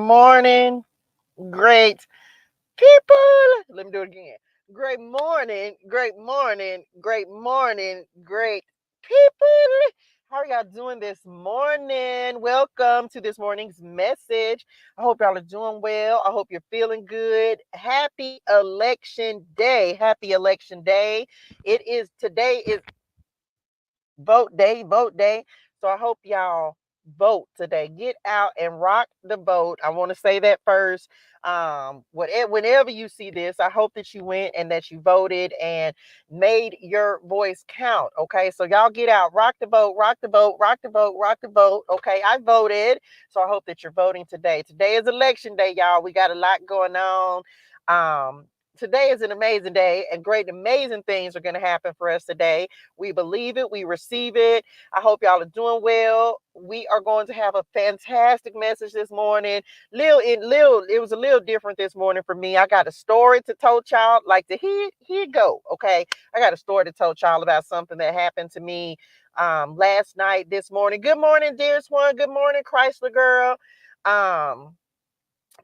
morning, great people. Let me do it again. Great morning, great morning, great morning, great people. How are y'all doing this morning? Welcome to this morning's message. I hope y'all are doing well. I hope you're feeling good. Happy election day. Happy election day. Today is vote day, vote day. So I hope y'all vote today. Get out and rock the vote. I want to say that first. Whenever you see this, I hope that you went and that you voted and made your voice count. Okay, so y'all get out, rock the vote, rock the vote, rock the vote, rock the vote. Okay, I voted, so I hope that you're voting today. Today is election day, y'all. We got a lot going on. Today is an amazing day, and great, amazing things are going to happen for us today. We believe it. We receive it. I hope y'all are doing well. We are going to have a fantastic message this morning. It was a little different this morning for me. I got a story to tell y'all. Like here you go. Okay, I got a story to tell y'all about something that happened to me last night, this morning. Good morning, dearest one. Good morning, Chrysler girl. Um,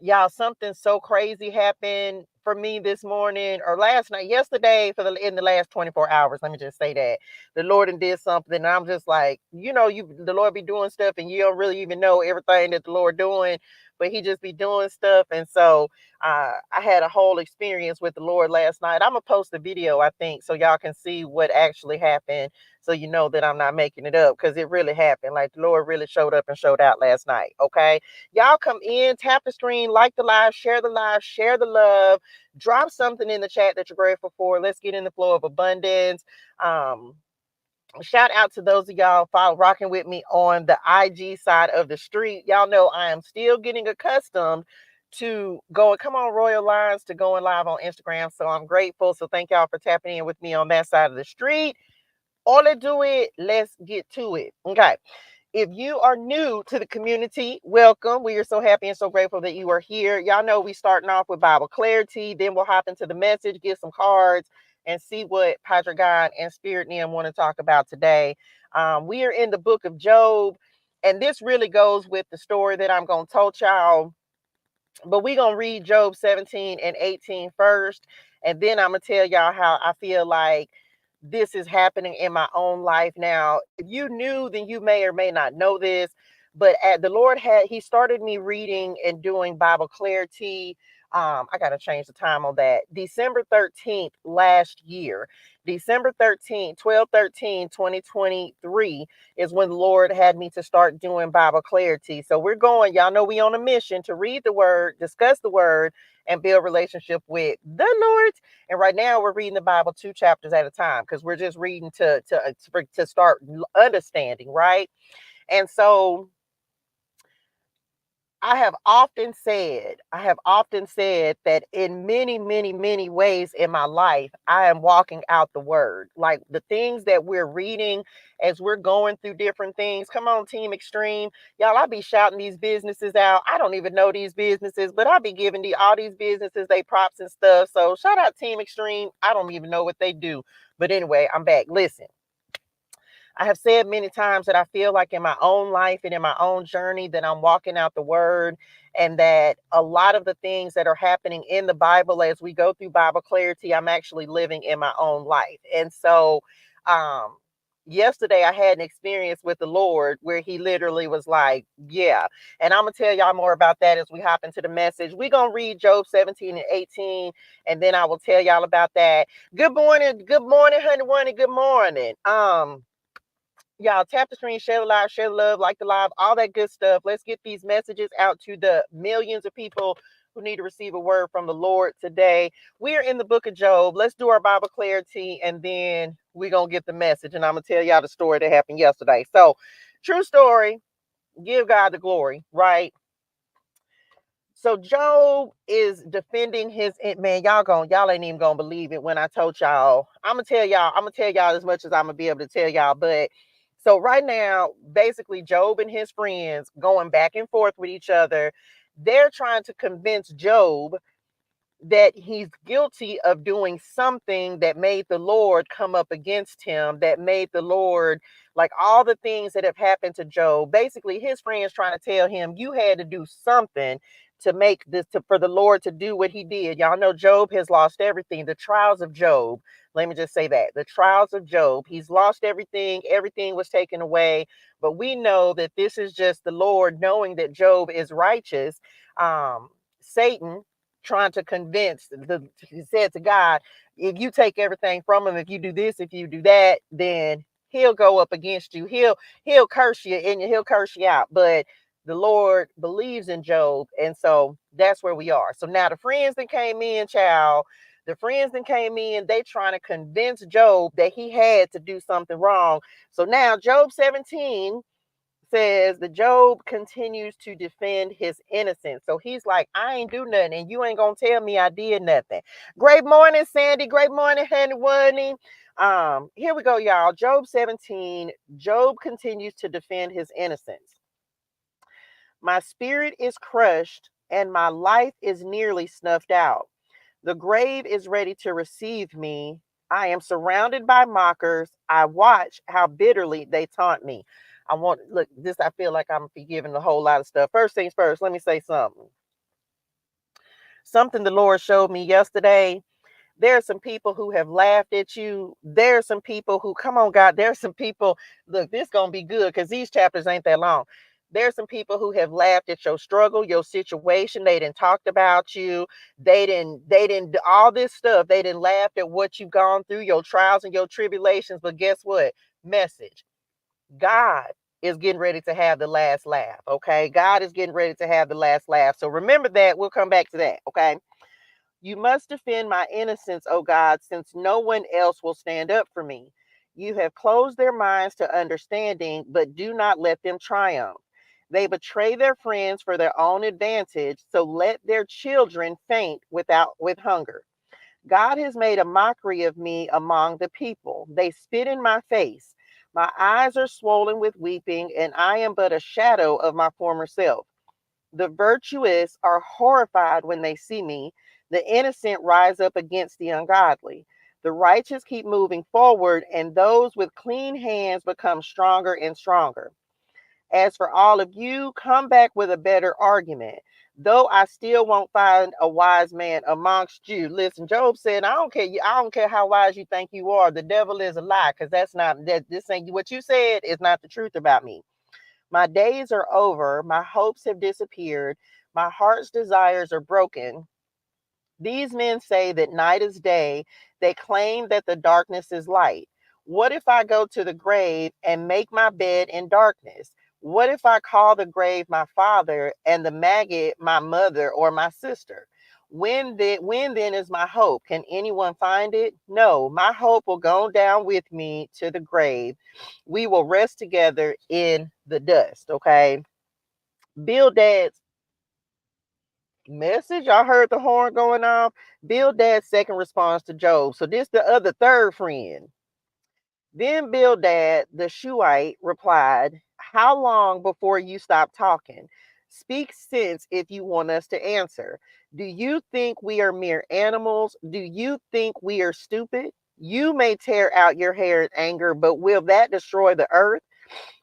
Y'all, something so crazy happened for me this morning or last night, yesterday, in the last 24 hours. Let me just say that the Lord did something, and I'm just like, the Lord be doing stuff, and you don't really even know everything that the Lord doing, but He just be doing stuff. And so I had a whole experience with the Lord last night. I'm gonna post a video, I think, so y'all can see what actually happened, so you know that I'm not making it up, because it really happened. Like, the Lord really showed up and showed out last night. Okay. Y'all come in, tap the screen, like the live, share the love, drop something in the chat that you're grateful for. Let's get in the flow of abundance. Um, Shout out to those of y'all rocking with me on the IG side of the street. Y'all know I am still getting accustomed to come on, Royal Lines, to going live on Instagram. So I'm grateful. So thank y'all for tapping in with me on that side of the street. All to do it, let's get to it. Okay. If you are new to the community, welcome. We are so happy and so grateful that you are here. Y'all know we starting off with Bible clarity, then we'll hop into the message, get some cards, and see what Padre God and Spirit Name want to talk about today. We are in the book of Job, and this really goes with the story that I'm going to tell y'all. But we're going to read Job 17 and 18 first, and then I'm going to tell y'all how I feel like this is happening in my own life now. If you knew, then you may or may not know this, but He started me reading and doing Bible clarity. I got to change the time on that. December 13th last year, December 13th, 2023 is when the Lord had me to start doing Bible clarity. So y'all know we on a mission to read the word, discuss the word, and build relationship with the Lord. And right now we're reading the Bible 2 chapters at a time, because we're just reading to start understanding, right? And so I have often said that in many, many, many ways in my life, I am walking out the word. Like, the things that we're reading as we're going through different things. Come on, Team Extreme. Y'all, I be shouting these businesses out. I don't even know these businesses, but I be giving all these businesses they props and stuff. So shout out Team Extreme. I don't even know what they do. But anyway, I'm back. Listen. I have said many times that I feel like in my own life and in my own journey that I'm walking out the word, and that a lot of the things that are happening in the Bible as we go through Bible clarity, I'm actually living in my own life. And so, um, yesterday I had an experience with the Lord where He literally was like, yeah. And I'm going to tell y'all more about that as we hop into the message. We're going to read Job 17 and 18, and then I will tell y'all about that. Good morning, honey, one, and good morning. Y'all, tap the screen, share the live, share the love, like the live, all that good stuff. Let's get these messages out to the millions of people who need to receive a word from the Lord today. We are in the book of Job. Let's do our Bible clarity, and then we're going to get the message. And I'm going to tell y'all the story that happened yesterday. So, true story. Give God the glory, right? So Job is defending man. Y'all ain't even gonna believe it when I told y'all. I'm gonna tell y'all as much as I'm gonna be able to tell y'all. But so right now, basically, Job and his friends going back and forth with each other. They're trying to convince Job that he's guilty of doing something that made the Lord come up against him, that made the Lord, like, all the things that have happened to Job. Basically, his friends trying to tell him, you had to do something to make this for the Lord to do what he did. Y'all know Job has lost everything. The trials of Job, let me just say that. The trials of Job, he's lost everything. Everything was taken away. But we know that this is just the Lord knowing that Job is righteous. Satan trying to convince he said to God, if you take everything from him, if you do this, if you do that, then he'll go up against you. He'll curse you and he'll curse you out. But the Lord believes in Job. And so that's where we are. So now the friends that came in, child, the friends that came in, they trying to convince Job that he had to do something wrong. So now Job 17 says that Job continues to defend his innocence. So he's like, I ain't do nothing, and you ain't gonna tell me I did nothing. Great morning, Sandy. Great morning, Honey Wunny. Here we go, y'all. Job 17. Job continues to defend his innocence. My spirit is crushed, and my life is nearly snuffed out. The grave is ready to receive me. I am surrounded by mockers. I watch how bitterly they taunt me. I feel like I'm forgiving a whole lot of stuff. First things first, let me say something. Something the Lord showed me yesterday. There are some people who have laughed at you. There are some people who, come on, God, there are some people, look, this is going to be good because these chapters ain't that long. There's some people who have laughed at your struggle, your situation. They didn't talked about you. They didn't do all this stuff. They didn't laugh at what you've gone through, your trials and your tribulations. But guess what? Message. God is getting ready to have the last laugh. Okay. God is getting ready to have the last laugh. So remember that. We'll come back to that. Okay. You must defend my innocence, O God, since no one else will stand up for me. You have closed their minds to understanding, but do not let them triumph. They betray their friends for their own advantage, so let their children faint with hunger. God has made a mockery of me among the people. They spit in my face. My eyes are swollen with weeping, and I am but a shadow of my former self. The virtuous are horrified when they see me. The innocent rise up against the ungodly. The righteous keep moving forward, and those with clean hands become stronger and stronger. As for all of you, come back with a better argument. Though I still won't find a wise man amongst you. Listen, Job said, I don't care how wise you think you are. The devil is a lie, because this ain't what you said is not the truth about me. My days are over. My hopes have disappeared. My heart's desires are broken. These men say that night is day. They claim that the darkness is light. What if I go to the grave and make my bed in darkness? What if I call the grave my father and the maggot my mother or my sister? When then is my hope? Can anyone find it? No, my hope will go down with me to the grave. We will rest together in the dust. Okay. Bildad's message. I heard the horn going off. Bildad's second response to Job. So this the other third friend. Then Bildad the Shuhite replied, how long before you stop talking? Speak sense if you want us to answer. Do you think we are mere animals? Do you think we are stupid? You may tear out your hair in anger, but will that destroy the earth?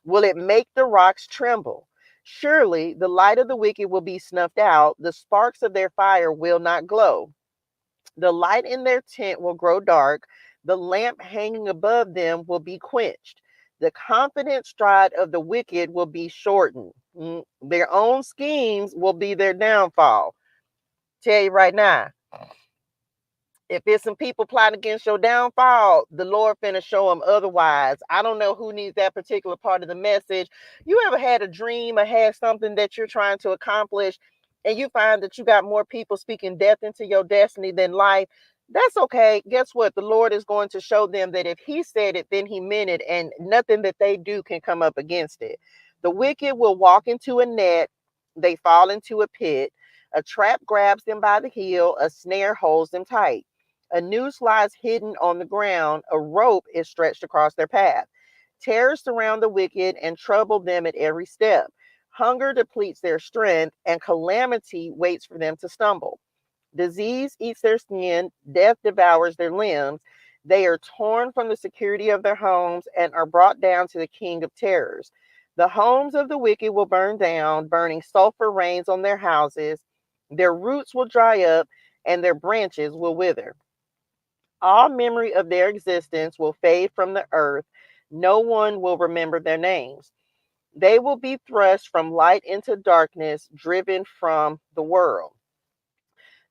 Will it make the rocks tremble? Surely the light of the wicked will be snuffed out. The sparks of their fire will not glow. The light in their tent will grow dark. The lamp hanging above them will be quenched. The confident stride of the wicked will be shortened. Their own schemes will be their downfall. Tell you right now, if it's some people plotting against your downfall, the Lord finna show them otherwise. I don't know who needs that particular part of the message. You ever had a dream or had something that you're trying to accomplish and you find that you got more people speaking death into your destiny than life? That's okay. Guess what? The Lord is going to show them that if he said it, then he meant it, and nothing that they do can come up against it. The wicked will walk into a net. They fall into a pit. A trap grabs them by the heel. A snare holds them tight. A noose lies hidden on the ground. A rope is stretched across their path. Terrors surround the wicked and trouble them at every step. Hunger depletes their strength, and calamity waits for them to stumble. Disease eats their skin. Death devours their limbs. They are torn from the security of their homes and are brought down to the king of terrors. The homes of the wicked will burn down. Burning sulfur rains on their houses. Their roots will dry up and their branches will wither. All memory of their existence will fade from the earth. No one will remember their names. They will be thrust from light into darkness, driven from the world.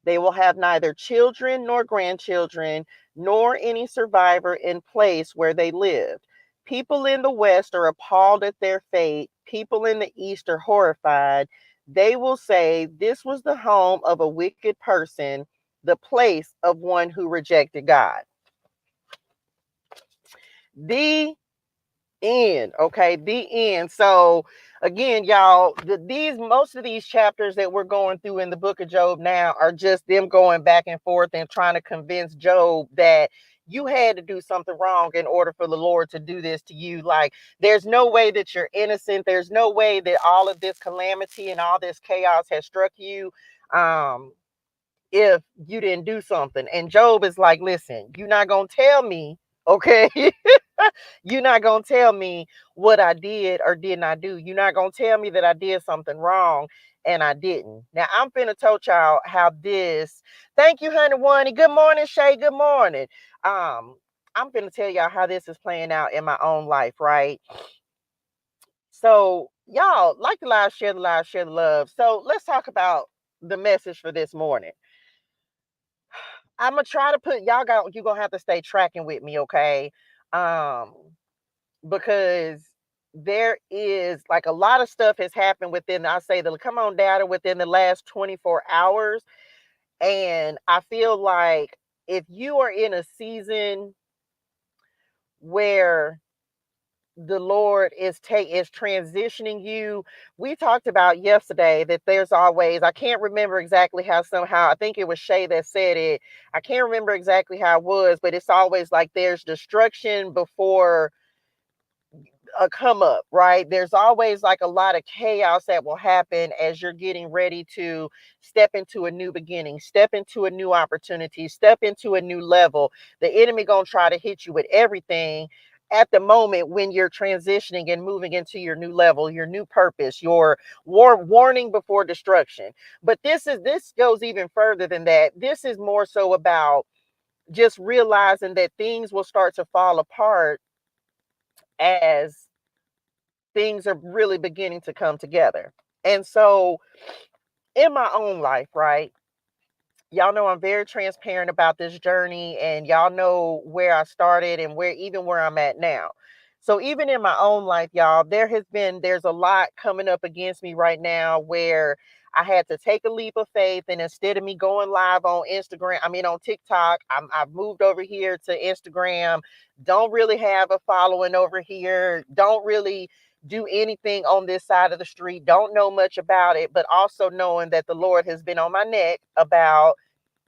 They will have neither children nor grandchildren, nor any survivor in place where they lived. People in the West are appalled at their fate. People in the East are horrified. They will say, "This was the home of a wicked person, the place of one who rejected God." The end. Okay, the end. So again, y'all, these most of these chapters that we're going through in the book of Job now are just them going back and forth and trying to convince Job that you had to do something wrong in order for the Lord to do this to you. Like, there's no way that you're innocent. There's no way that all of this calamity and all this chaos has struck you if you didn't do something. And Job is like, listen, you're not gonna tell me, okay? You're not going to tell me what I did or did not do. You're not going to tell me that I did something wrong and I didn't. Now, I'm finna tell y'all how this. Thank you, honey, One. Good morning, Shay. Good morning. I'm finna tell y'all how this is playing out in my own life, right? So, y'all, like the live, share the live, share the love. So, let's talk about the message for this morning. I'm gonna try to put y'all got you're gonna have to stay tracking with me, okay? Um, because there is like a lot of stuff has happened within, I say, the come on data within the last 24 hours. And I feel like if you are in a season where the Lord is transitioning you. We talked about yesterday that there's always, I can't remember exactly how, somehow I think it was Shay that said it. I can't remember exactly how it was, but it's always like there's destruction before a come up, right? There's always like a lot of chaos that will happen as you're getting ready to step into a new beginning, step into a new opportunity, step into a new level. The enemy gonna try to hit you with everything at the moment when you're transitioning and moving into your new level, your new purpose, your warning before destruction. But this goes even further than that. This is more so about just realizing that things will start to fall apart as things are really beginning to come together. And so in my own life, right? Y'all know I'm very transparent about this journey, and y'all know where I started and where I'm at now. So even in my own life, y'all, there's a lot coming up against me right now where I had to take a leap of faith, and instead of me going live on on TikTok, I've moved over here to Instagram. Don't really have a following over here. Don't really do anything on this side of the street. Don't know much about it, but also knowing that the Lord has been on my neck about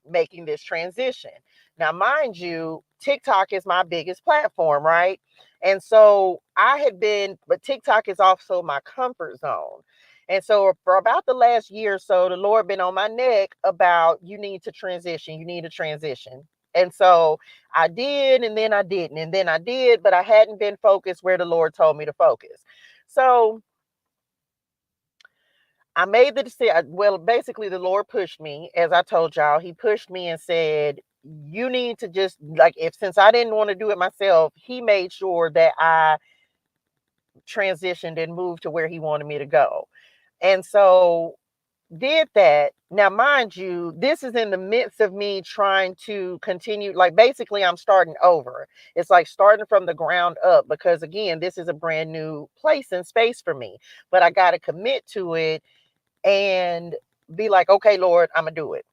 making this transition. Now, mind you, TikTok is my biggest platform, right? And so but TikTok is also my comfort zone. And so for about the last year or so, the Lord been on my neck about you need to transition, you need to transition. And so I did, and then I didn't, and then I did, but I hadn't been focused where the Lord told me to focus. So I made the decision. Well, basically, the Lord pushed me, as I told y'all. He pushed me and said, "You need to just like if since I didn't want to do it myself, He made sure that I transitioned and moved to where He wanted me to go." And so did that. Now, mind you, this is in the midst of me trying to continue. Like basically, I'm starting over. It's like starting from the ground up because again, this is a brand new place and space for me. But I got to commit to it and be like, okay, Lord, I'm gonna do it.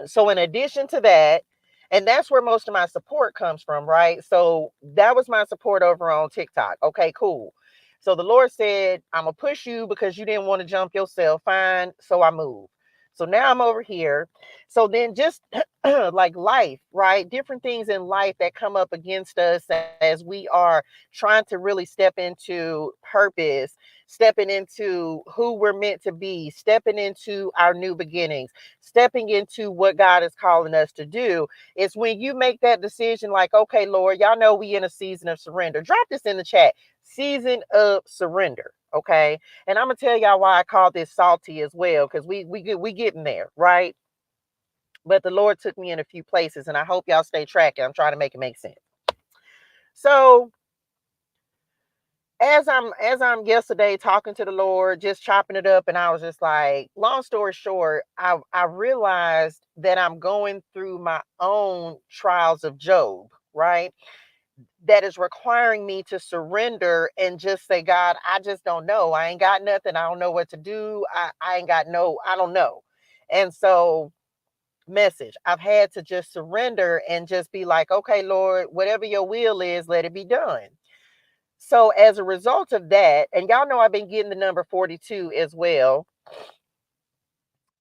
So in addition to that, and that's where most of my support comes from, right? So that was my support over on TikTok. Okay, cool. So the Lord said, I'm gonna push you because you didn't want to jump yourself. Fine. So I moved. So now I'm over here. So then just like life, right? Different things in life that come up against us as we are trying to really step into purpose, stepping into who we're meant to be, stepping into our new beginnings, stepping into what God is calling us to do. It's when you make that decision, like, okay, Lord, y'all know we in a season of surrender. Drop this in the chat. Season of surrender. Okay. And I'm gonna tell y'all why I call this salty as well, because we getting there, right? But the Lord took me in a few places, and I hope y'all stay tracking. I'm trying to make it make sense. So as I'm yesterday talking to the Lord, just chopping it up, and I was just like, long story short, I realized that I'm going through my own trials of Job, right? That is requiring me to surrender and just say, God, I just don't know. I ain't got nothing. I don't know what to do. I ain't got no, I don't know. And so, message, I've had to just surrender and just be like, okay, Lord, whatever your will is, let it be done. So as a result of that, and y'all know I've been getting the number 42 as well.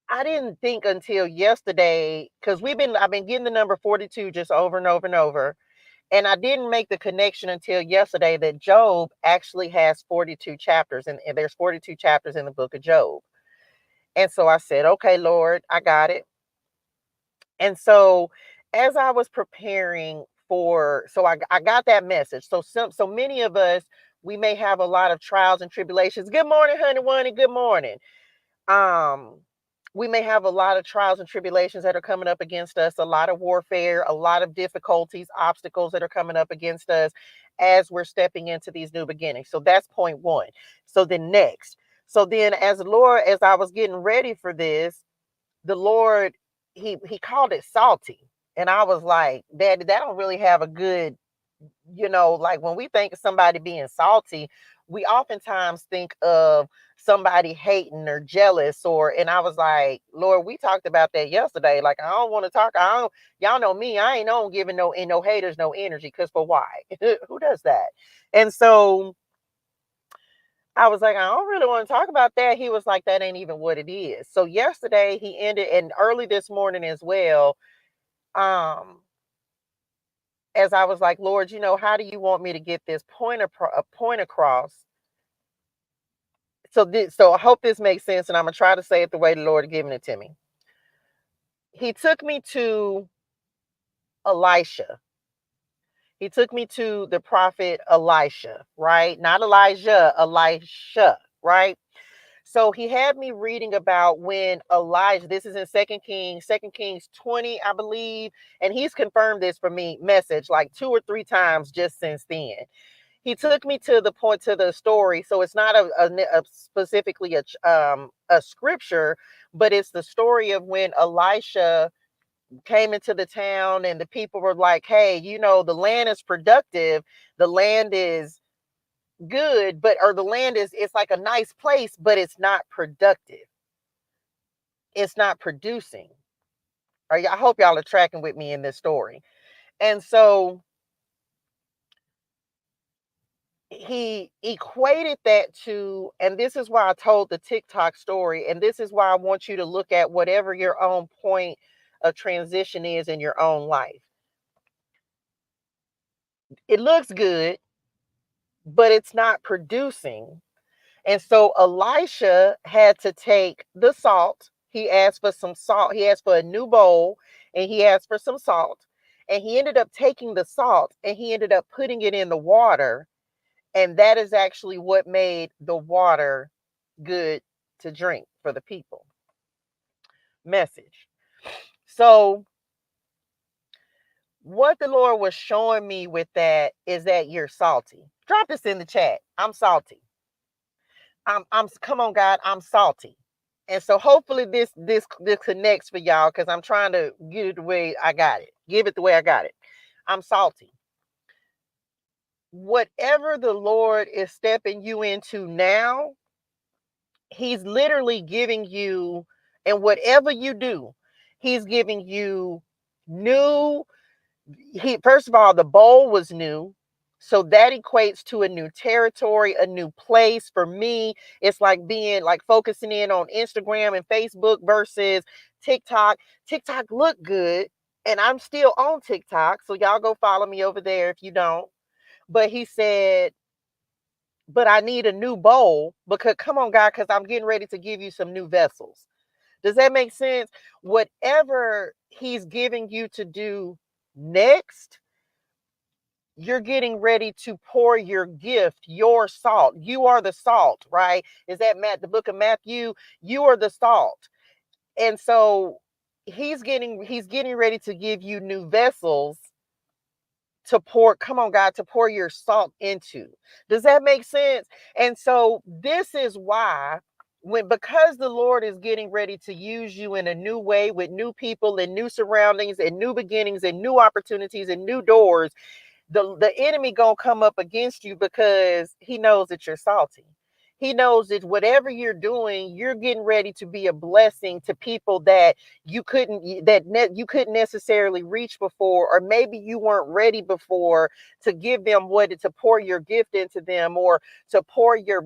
I didn't think until yesterday, because I've been getting the number 42 just over and over and over. And I didn't make the connection until yesterday that Job actually has 42 chapters, and there's 42 chapters in the book of Job. And so I said, okay, Lord, I got it. And so as I was preparing I got that message. So many of us, we may have a lot of trials and tribulations. Good morning, honey one, and good morning. Um, we may have a lot of trials and tribulations that are coming up against us, a lot of warfare, a lot of difficulties, obstacles that are coming up against us as we're stepping into these new beginnings. So that's point one. So then next. So then as I was getting ready for this, the Lord, he called it salty. And I was like, Daddy, that don't really have a good, like when we think of somebody being salty, we oftentimes think of somebody hating or jealous, and I was like, Lord, we talked about that yesterday. Like, I don't want to talk. Y'all know me. I ain't on giving no haters no energy, because for why? Who does that? And so I was like, I don't really want to talk about that. He was like, that ain't even what it is. So yesterday he ended, and early this morning as well. Um, as I was like, Lord, how do you want me to get this point across? So I hope this makes sense, and I'm gonna try to say it the way the Lord giving it to me. He took me to Elisha. He took me to the prophet Elisha, right? Not Elijah, Elisha, right? So he had me reading about when Elijah, this is in Second Kings 20, I believe, and he's confirmed this for me, message like 2 or 3 times just since then. He took me to the point, to the story. So it's not a specifically a scripture, but it's the story of when Elisha came into the town, and the people were like, hey, the land is productive, the land is good, or the land is, it's like a nice place, but it's not productive, it's not producing. I hope y'all are tracking with me in this story. And so he equated that to, and this is why I told the TikTok story, and this is why I want you to look at whatever your own point of transition is in your own life. It looks good, but it's not producing. And so Elisha had to take the salt. He asked for some salt. He asked for a new bowl, and he asked for some salt. And he ended up taking the salt, and he ended up putting it in the water. And that is actually what made the water good to drink for the people. Message. So what the Lord was showing me with that is that you're salty. Drop this in the chat. I'm salty. I'm come on, God, I'm salty. And so hopefully this connects for y'all, because I'm trying to get it the way I got it. Give it the way I got it. I'm salty. Whatever the Lord is stepping you into now, he's literally giving you, and whatever you do, he's giving you new. First of all, the bowl was new. So that equates to a new territory, a new place. For me, it's like being like focusing in on Instagram and Facebook versus TikTok. TikTok looked good, and I'm still on TikTok. So y'all go follow me over there if you don't. But he said, but I need a new bowl, because come on, God, because I'm getting ready to give you some new vessels. Does that make sense? Whatever he's giving you to do next, you're getting ready to pour your gift, your salt. You are the salt, right? Is that the book of Matthew? You are the salt. And so he's getting ready to give you new vessels to pour, come on, God, to pour your salt into. Does that make sense? And so this is why, because the Lord is getting ready to use you in a new way with new people and new surroundings and new beginnings and new opportunities and new doors, the enemy gonna come up against you because he knows that you're salty. He knows that whatever you're doing, you're getting ready to be a blessing to people that you couldn't necessarily reach before, or maybe you weren't ready before to give them to pour your gift into them, or to pour your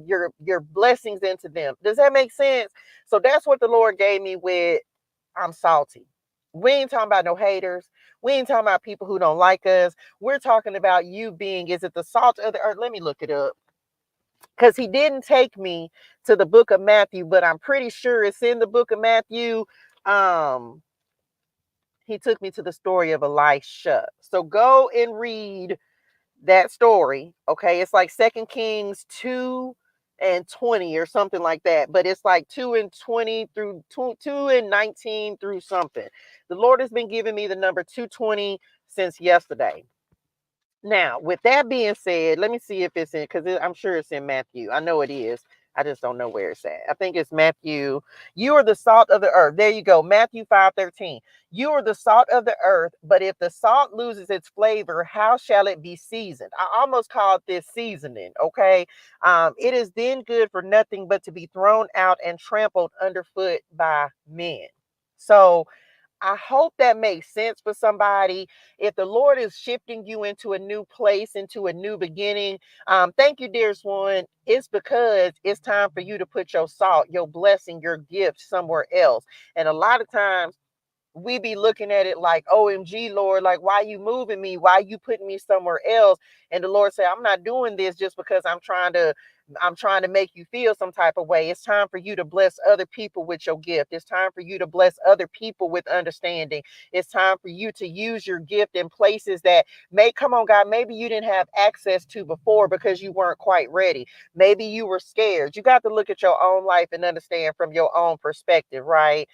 blessings into them. Does that make sense? So that's what the Lord gave me with I'm salty. We ain't talking about no haters. We ain't talking about people who don't like us. We're talking about you being, is it the salt of the earth? Let me look it up. Because he didn't take me to the book of Matthew, but I'm pretty sure it's in the book of Matthew. Um, he took me to the story of Elisha. So go and read that story. Okay. It's like 2 Kings 2:20 or something like that. But it's like 2:20 through 2:19 through something. The Lord has been giving me the number 220 since yesterday. Now, with that being said, let me see if it's in, because I'm sure it's in Matthew. I know it is. I just don't know where it's at. I think it's Matthew. You are the salt of the earth. There you go. Matthew 5:13. You are the salt of the earth, but if the salt loses its flavor, how shall it be seasoned? I almost called this seasoning. Okay. It is then good for nothing but to be thrown out and trampled underfoot by men. So, I hope that makes sense for somebody. If the Lord is shifting you into a new place, into a new beginning, thank you, dearest one. It's because it's time for you to put your salt, your blessing, your gift somewhere else. And a lot of times, we be looking at it like, OMG, Lord, like, why you moving me? Why you putting me somewhere else? And the Lord said, I'm not doing this just because I'm trying to make you feel some type of way. It's time for you to bless other people with your gift. It's time for you to bless other people with understanding. It's time for you to use your gift in places that come on, God, maybe you didn't have access to before because you weren't quite ready. Maybe you were scared. You got to look at your own life and understand from your own perspective, right?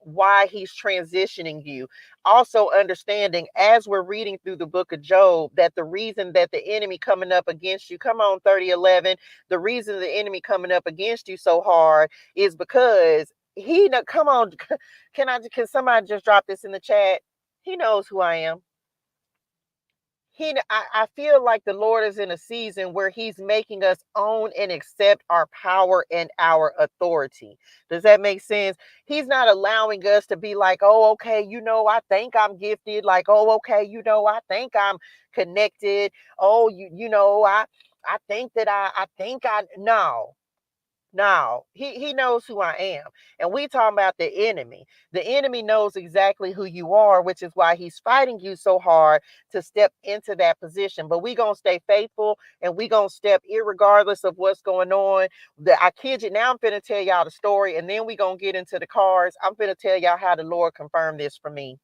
Why he's transitioning you. Also understanding, as we're reading through the book of Job, that the reason that the enemy coming up against you, come on, 30:11, the reason the enemy coming up against you so hard is because come on, can somebody just drop this in the chat? He knows who I am. I feel like the Lord is in a season where he's making us own and accept our power and our authority. Does that make sense? He's not allowing us to be like, oh, okay, I think I'm gifted. Like, oh, okay, I think I'm connected. Oh, I think that no. No, he knows who I am. And we talking about the enemy. The enemy knows exactly who you are, which is why he's fighting you so hard to step into that position. But we going to stay faithful, and we going to step irregardless of what's going on. I kid you, now I'm going to tell y'all the story, and then we going to get into the cards. I'm going to tell y'all how the Lord confirmed this for me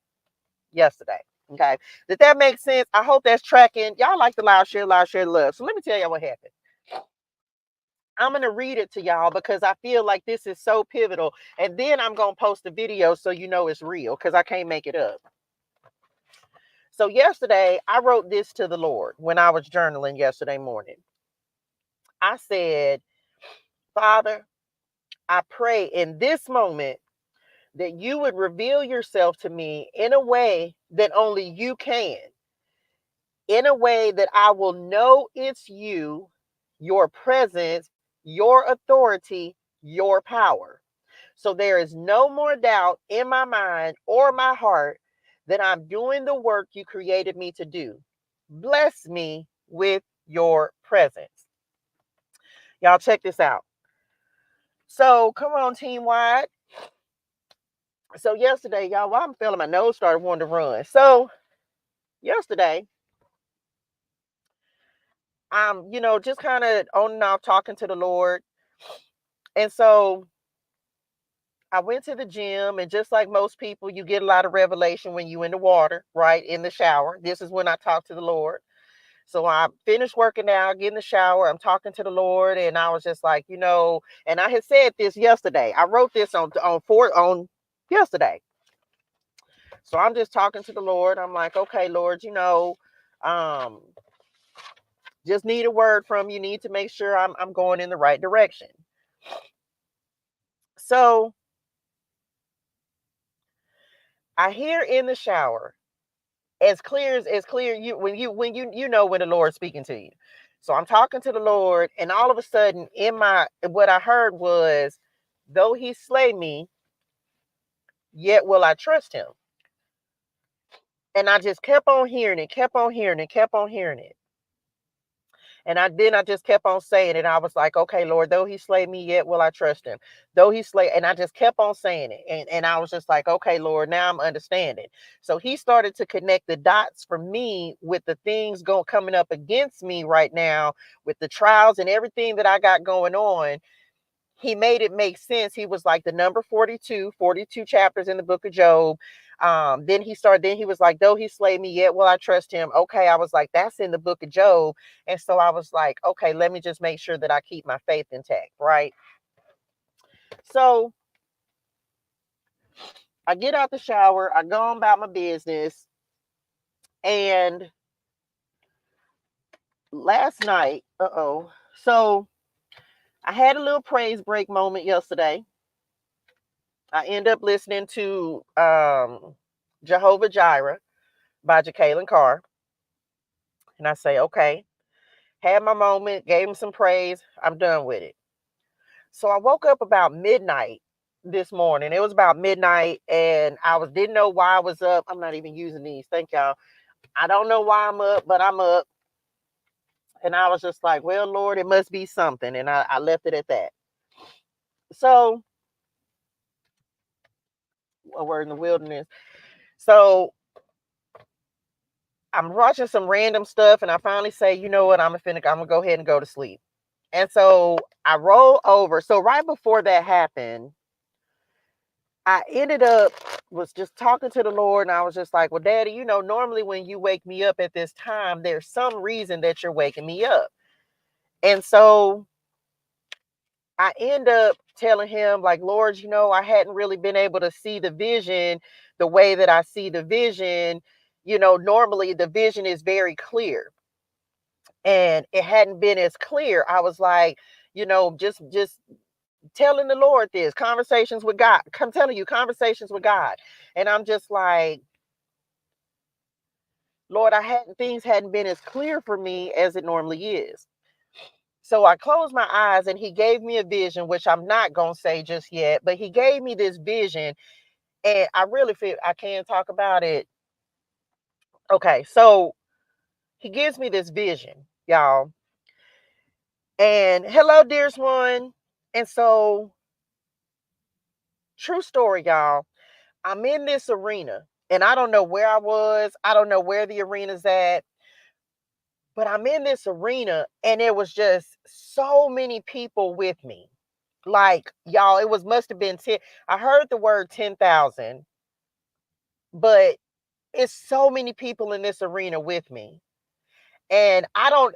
yesterday. Okay. Did that make sense? I hope that's tracking. Y'all like the loud, share, love. So let me tell y'all what happened. I'm going to read it to y'all because I feel like this is so pivotal. And then I'm going to post a video so you know it's real, because I can't make it up. So yesterday, I wrote this to the Lord when I was journaling yesterday morning. I said, Father, I pray in this moment that you would reveal yourself to me in a way that only you can, in a way that I will know it's you, your presence, your authority, your power. So there is no more doubt in my mind or my heart that I'm doing the work you created me to do. Bless me with your presence. Y'all check this out. So come on, team wide. So yesterday, y'all, while I'm feeling my nose started wanting to run. So yesterday, I'm, just kind of on and off talking to the Lord. And so I went to the gym, and just like most people, you get a lot of revelation when you in the water, right? In the shower. This is when I talk to the Lord. So I finished working out, get in the shower. I'm talking to the Lord, and I was just like, and I had said this yesterday. I wrote this on yesterday. So I'm just talking to the Lord. I'm like, okay, Lord, um, just need a word from you. Need to make sure I'm going in the right direction. So I hear in the shower, as clear, you know when the Lord's speaking to you. So I'm talking to the Lord, and all of a sudden what I heard was, though he slay me, yet will I trust him. And I just kept on hearing it, kept on hearing it, kept on hearing it. And I just kept on saying it. I was like, okay, Lord, though he slay me, yet will I trust him. Though he slay, and I just kept on saying it. And I was just like, okay, Lord, now I'm understanding. So he started to connect the dots for me with the things coming up against me right now, with the trials and everything that I got going on. He made it make sense. He was like the number 42 chapters in the book of Job. Then he was like, though he slay me, yet will I trust him. Okay, I was like, that's in the book of Job. And so I was like, okay, let me just make sure that I keep my faith intact, right? So I get out the shower, I go on about my business, and last night, so I had a little praise break moment yesterday. I end up listening to Jehovah Jireh by Jacqueline Carr. And I say, okay, had my moment, gave him some praise. I'm done with it. So I woke up about midnight this morning. It was about midnight, and didn't know why I was up. I'm not even using these. Thank y'all. I don't know why I'm up, but I'm up. And I was just like, well, Lord, it must be something. And I left it at that. So, we're in the wilderness. So I'm watching some random stuff, and I finally say, you know what, I'm gonna go ahead and go to sleep. And so I roll over. So right before that happened, I was just talking to the Lord, and I was just like, well, Daddy, normally when you wake me up at this time, there's some reason that you're waking me up. And so I end up telling him, like, Lord, I hadn't really been able to see the vision the way that I see the vision. Normally the vision is very clear, and it hadn't been as clear. I was like, just telling the Lord this, conversations with God. I'm telling you, conversations with God. And I'm just like, Lord, things hadn't been as clear for me as it normally is. So I closed my eyes, and he gave me a vision, which I'm not going to say just yet, but he gave me this vision, and I really feel I can talk about it. Okay, so he gives me this vision, y'all. And hello, dearest one. And so, true story, y'all. I'm in this arena, and I don't know where I was. I don't know where the arena's at, but I'm in this arena, and there was just so many people with me. Like, y'all, must have been 10. I heard the word 10,000, but it's so many people in this arena with me. And oh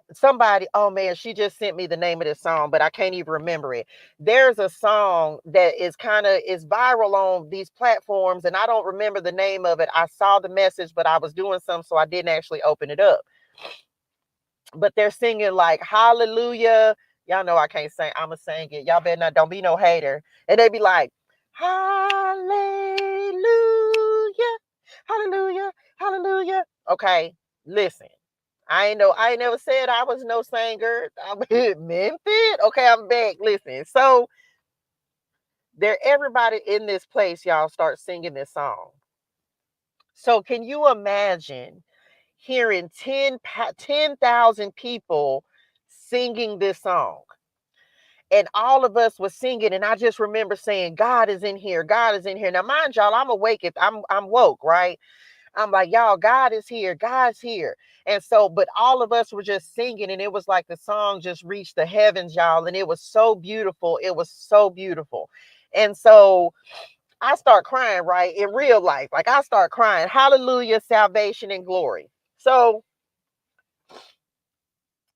man, she just sent me the name of this song, but I can't even remember it. There's a song that is viral on these platforms, and I don't remember the name of it. I saw the message, but I was doing something, so I didn't actually open it up. But they're singing like hallelujah. Y'all know I can't sing. I'ma sing it. Y'all better not, don't be no hater. And they be like, hallelujah, hallelujah, hallelujah. Okay, listen. I ain't never said I was no singer. I'm meant it. Okay, I'm back. Listen. So everybody in this place, y'all, start singing this song. So can you imagine hearing 10,000 people singing this song? And all of us was singing, and I just remember saying, God is in here. God is in here. Now, mind y'all, I'm awake. I'm woke, right? I'm like, y'all, God is here. God's here. And so, but all of us were just singing, and it was like the song just reached the heavens, y'all. And it was so beautiful. It was so beautiful. And so I start crying, right? In real life. Like I start crying. Hallelujah, salvation and glory. So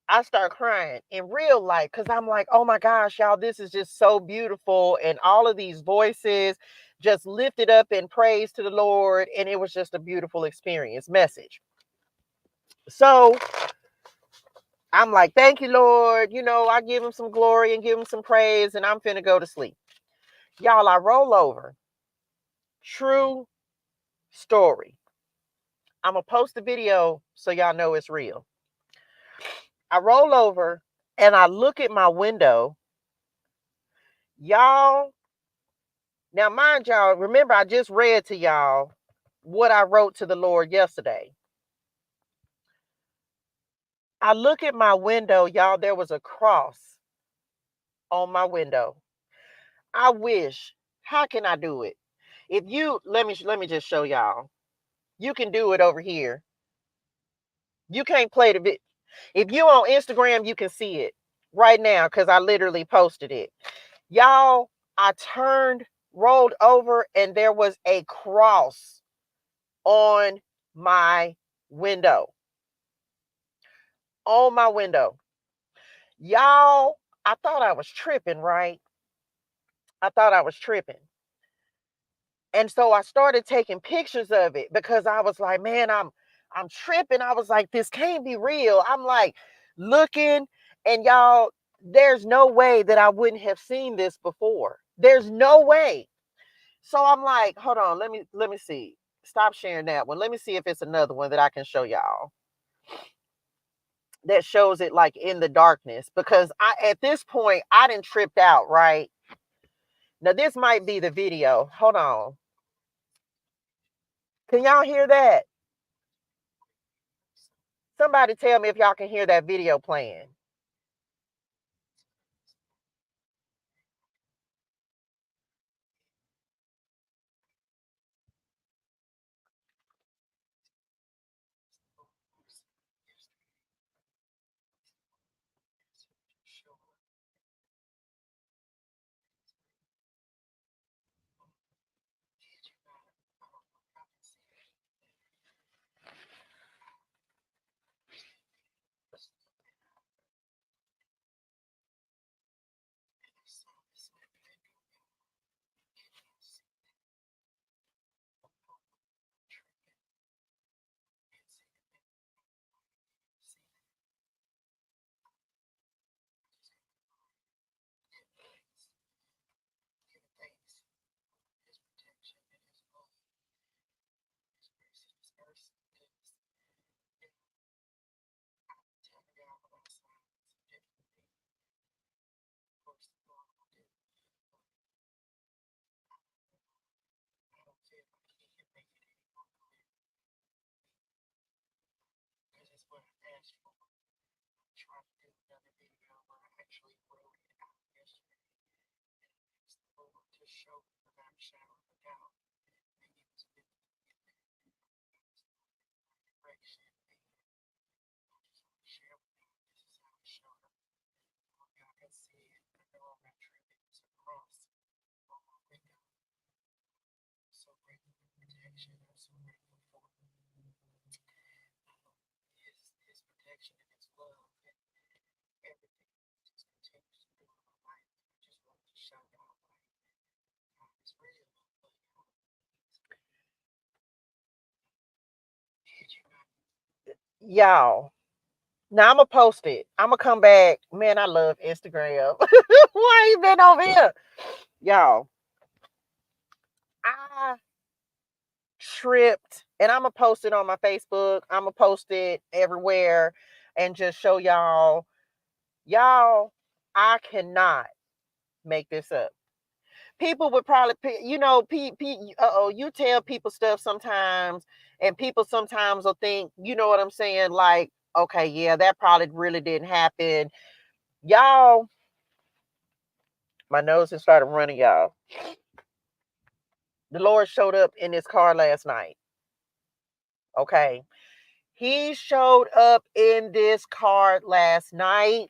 I start crying in real life because I'm like, oh my gosh, y'all, this is just so beautiful. And all of these voices just lifted up in praise to the Lord. And it was just a beautiful experience message. So I'm like, thank you, Lord. You know, I give him some glory and give him some praise, and I'm finna go to sleep. Y'all, I roll over. True story. I'm gonna post the video so y'all know it's real. I roll over and I look at my window. Y'all, now mind y'all, remember I just read to y'all what I wrote to the Lord yesterday. I look at my window, y'all, there was a cross on my window. I wish, how can I do it? If you let me just show y'all. You can do it over here. You can't play the bit. If you on Instagram, you can see it right now because I literally posted it. Y'all, I turned, rolled over, and there was a cross on my window. On my window. Y'all, I thought I was tripping, right? I thought I was tripping. And so I started taking pictures of it because I was like, man, I'm tripping. I was like, this can't be real. I'm like looking, and y'all, there's no way that I wouldn't have seen this before. There's no way. So I'm like, hold on, let me see. Stop sharing that one. Let me see if it's another one that I can show y'all that shows it like in the darkness, because I at this point I didn't tripped out, right? Now this might be the video. Hold on. Can y'all hear that? Somebody tell me if y'all can hear that video playing. Y'all, now I'm gonna post it. I'm gonna come back. Man, I love Instagram. Why you been over here? Y'all, I tripped, and I'm gonna post it on my Facebook. I'm gonna post it everywhere and just show y'all. Y'all, I cannot make this up. People would probably, you know, you tell people stuff sometimes, and people sometimes will think, you know what I'm saying? Like, okay, yeah, that probably really didn't happen. Y'all, my nose has started running, y'all. The Lord showed up in this car last night. Okay. He showed up in this car last night,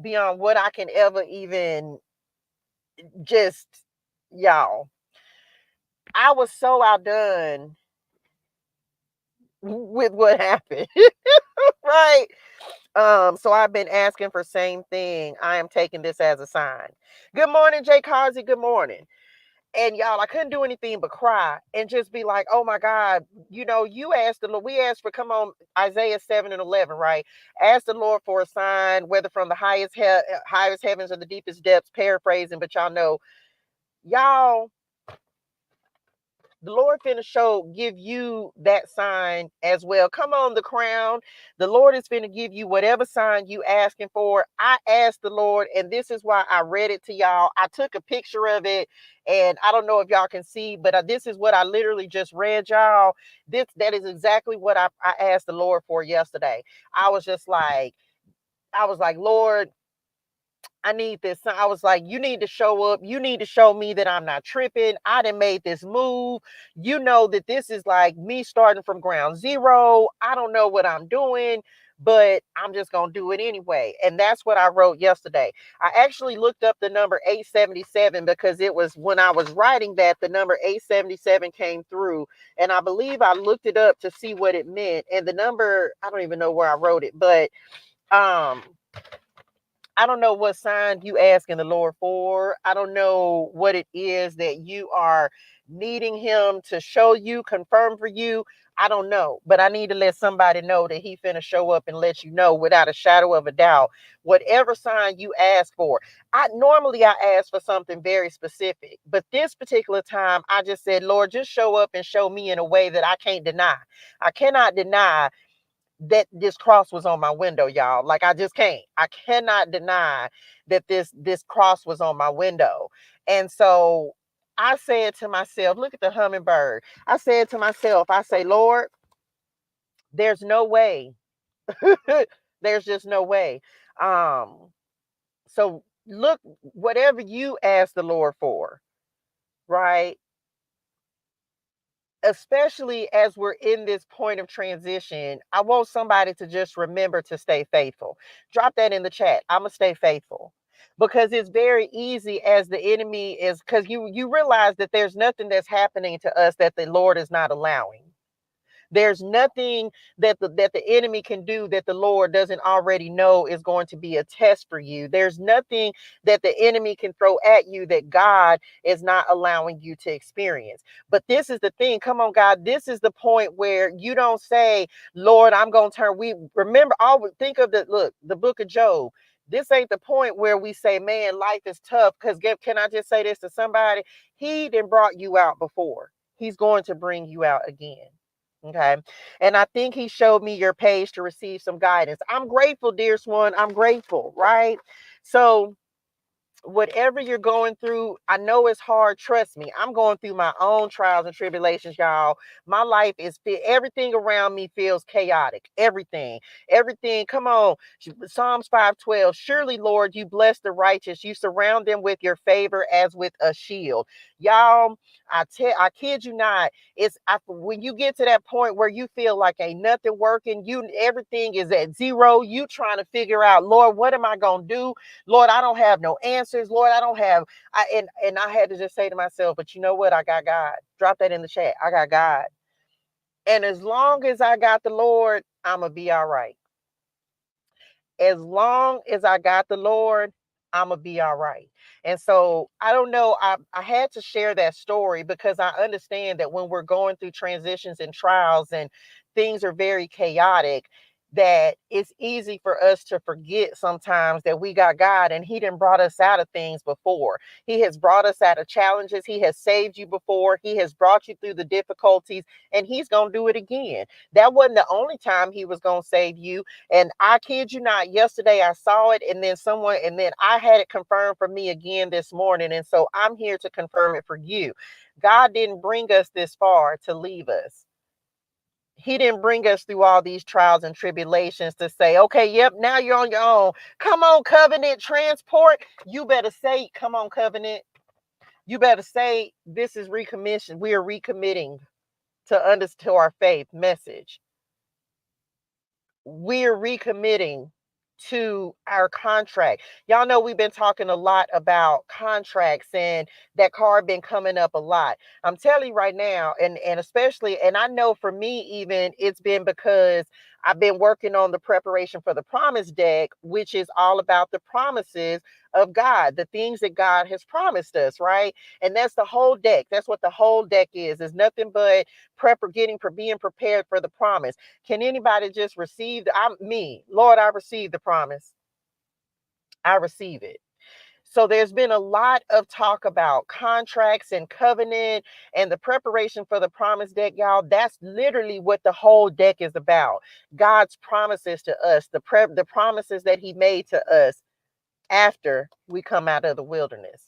beyond what I can ever even just, y'all, I was so outdone with what happened. Right. So I've been asking for same thing. I am taking this as a sign. Good morning, Jay Causey. Good morning. And y'all, I couldn't do anything but cry and just be like, oh my God, you asked the Lord, we asked for, come on, Isaiah 7:11, right? Ask the Lord for a sign, whether from the highest heavens or the deepest depths, paraphrasing, but y'all, the Lord finna give you that sign as well. Come on, the crown. The Lord is finna give you whatever sign you asking for. I asked the Lord, and this is why I read it to y'all. I took a picture of it, and I don't know if y'all can see, but this is what I literally just read, y'all. That is exactly what I asked the Lord for yesterday. I was just like, Lord, I need this. I was like, you need to show up. You need to show me that I'm not tripping. I done made this move. You know that this is like me starting from ground zero. I don't know what I'm doing, but I'm just going to do it anyway. And that's what I wrote yesterday. I actually looked up the number 877 because it was when I was writing that the number 877 came through. And I believe I looked it up to see what it meant. And the number, I don't even know where I wrote it, but um I don't know what sign you asking the Lord for. I don't know what it is that you are needing him to show you, confirm for you. I don't know, but I need to let somebody know that he finna show up and let you know without a shadow of a doubt. Whatever sign you ask for. I ask for something very specific, but this particular time I just said, Lord, just show up and show me in a way that I can't deny. I cannot deny that this cross was on my window, y'all. Like, I cannot deny that this cross was on my window. And so I said to myself, look at the hummingbird. I said to myself, I say, Lord, there's no way. There's just no way. Um, so look, whatever you ask the Lord for, right? Especially as we're in this point of transition, I want somebody to just remember to stay faithful. Drop that in the chat. I'm gonna stay faithful. Because it's very easy as the enemy is, because you realize that there's nothing that's happening to us that the Lord is not allowing. There's nothing that the enemy can do that the Lord doesn't already know is going to be a test for you. There's nothing that the enemy can throw at you that God is not allowing you to experience. But this is the thing. Come on, God. This is the point where you don't say, Lord, I'm going to turn. We remember, always think of the book of Job. This ain't the point where we say, man, life is tough. Because can I just say this to somebody? He done brought you out before. He's going to bring you out again. Okay. And I think he showed me your page to receive some guidance. I'm grateful, dear Swan. I'm grateful. Right. So whatever you're going through, I know it's hard. Trust me, I'm going through my own trials and tribulations, y'all. My life is everything around me feels chaotic. Everything. Come on, Psalms 5:12. Surely, Lord, you bless the righteous. You surround them with your favor as with a shield, y'all. I kid you not. When you get to that point where you feel like ain't nothing working, everything is at zero. You trying to figure out, Lord, what am I gonna do? Lord, I don't have no answers. Lord, I don't have. And I had to just say to myself, but you know what? I got God. Drop that in the chat. I got God. And as long as I got the Lord, I'm gonna be all right. As long as I got the Lord, I'm gonna be all right. And so I don't know. I had to share that story because I understand that when we're going through transitions and trials and things are very chaotic, that it's easy for us to forget sometimes that we got God and he done brought us out of things before. He has brought us out of challenges. He has saved you before. He has brought you through the difficulties and he's going to do it again. That wasn't the only time he was going to save you. And I kid you not, yesterday I saw it and then I had it confirmed for me again this morning. And so I'm here to confirm it for you. God didn't bring us this far to leave us. He didn't bring us through all these trials and tribulations to say, okay, yep, now you're on your own. Come on, covenant transport. You better say, come on, covenant. You better say, this is recommission. We are recommitting to our faith message. We're recommitting to our contract. Y'all know we've been talking a lot about contracts, and that card been coming up a lot. I'm telling you right now, and especially, and I know for me even, it's been because I've been working on the preparation for the promise deck, which is all about the promises of God, the things that God has promised us, right? And that's the whole deck. That's what the whole deck is nothing but being prepared for the promise. Can anybody just receive I'm me, Lord, I receive the promise. I receive it. So there's been a lot of talk about contracts and covenant and the preparation for the promise deck, y'all. That's literally what the whole deck is about. God's promises to us, the promises that he made to us after we come out of the wilderness.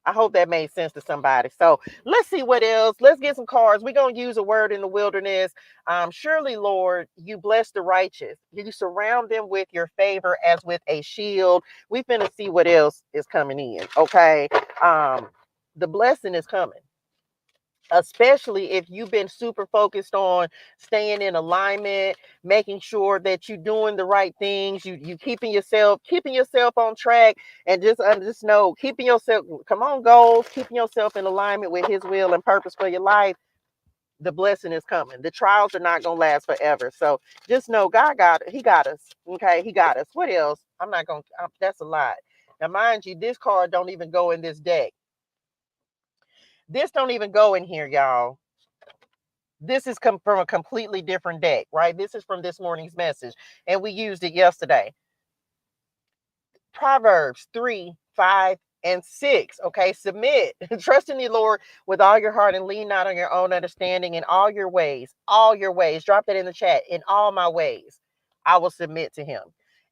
I hope that made sense to somebody. So let's see what else. Let's get some cards. We're going to use a word in the wilderness. Surely, Lord, you bless the righteous. You surround them with your favor as with a shield. We finna see what else is coming in. Okay. The blessing is coming, especially if you've been super focused on staying in alignment, making sure that you're doing the right things, you keeping yourself on track, and just know, keeping yourself, come on, goals, keeping yourself in alignment with his will and purpose for your life. The blessing is coming. The trials are not gonna last forever. So just know God got it. He got us. Okay, he got us. What else? I'm not gonna that's a lot. Now mind you, this card don't even go in this deck. This don't even go in here, y'all. This is from a completely different deck, right? This is from this morning's message, and we used it yesterday. Proverbs 3, 5, and 6. Okay, submit. Trust in the Lord with all your heart and lean not on your own understanding. In all your ways, all your ways. Drop that in the chat. In all my ways, I will submit to him.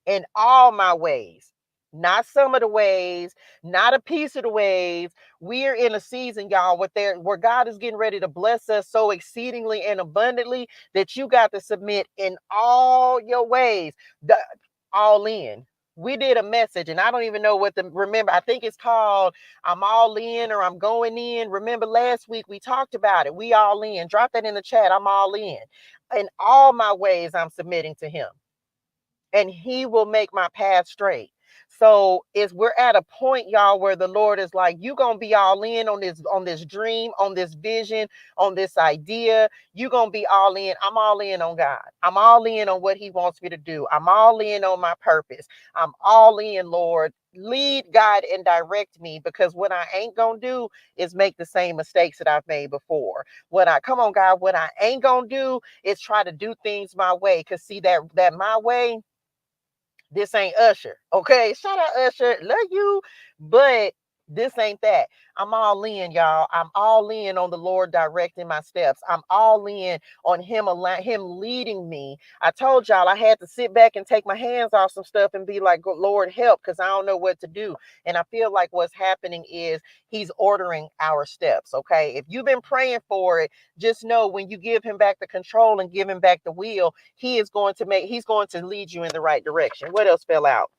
In all my ways. Not some of the ways, not a piece of the ways. We're in a season, y'all, where God is getting ready to bless us so exceedingly and abundantly that you got to submit in all your ways. All in. We did a message, and I don't even know remember, I think it's called I'm All In or I'm Going In. Remember last week we talked about it. We all in. Drop that in the chat. I'm all in. In all my ways, I'm submitting to him, and he will make my path straight. So we're at a point, y'all, where the Lord is like, you gonna be all in on this dream, on this vision, on this idea. You gonna be all in. I'm all in on God. I'm all in on what he wants me to do. I'm all in on my purpose. I'm all in, Lord. Lead, God, and direct me, because what I ain't gonna do is make the same mistakes that I've made before. Come on, God, what I ain't gonna do is try to do things my way. Because see, that my way, this ain't Usher. Okay. Shout out Usher. Love you. But this ain't that. I'm all in, y'all. I'm all in on the Lord directing my steps. I'm all in on him leading me. I told y'all I had to sit back and take my hands off some stuff and be like, Lord, help, because I don't know what to do. And I feel like what's happening is he's ordering our steps. Okay. If you've been praying for it, just know when you give him back the control and give him back the wheel, he's going to lead you in the right direction. What else fell out?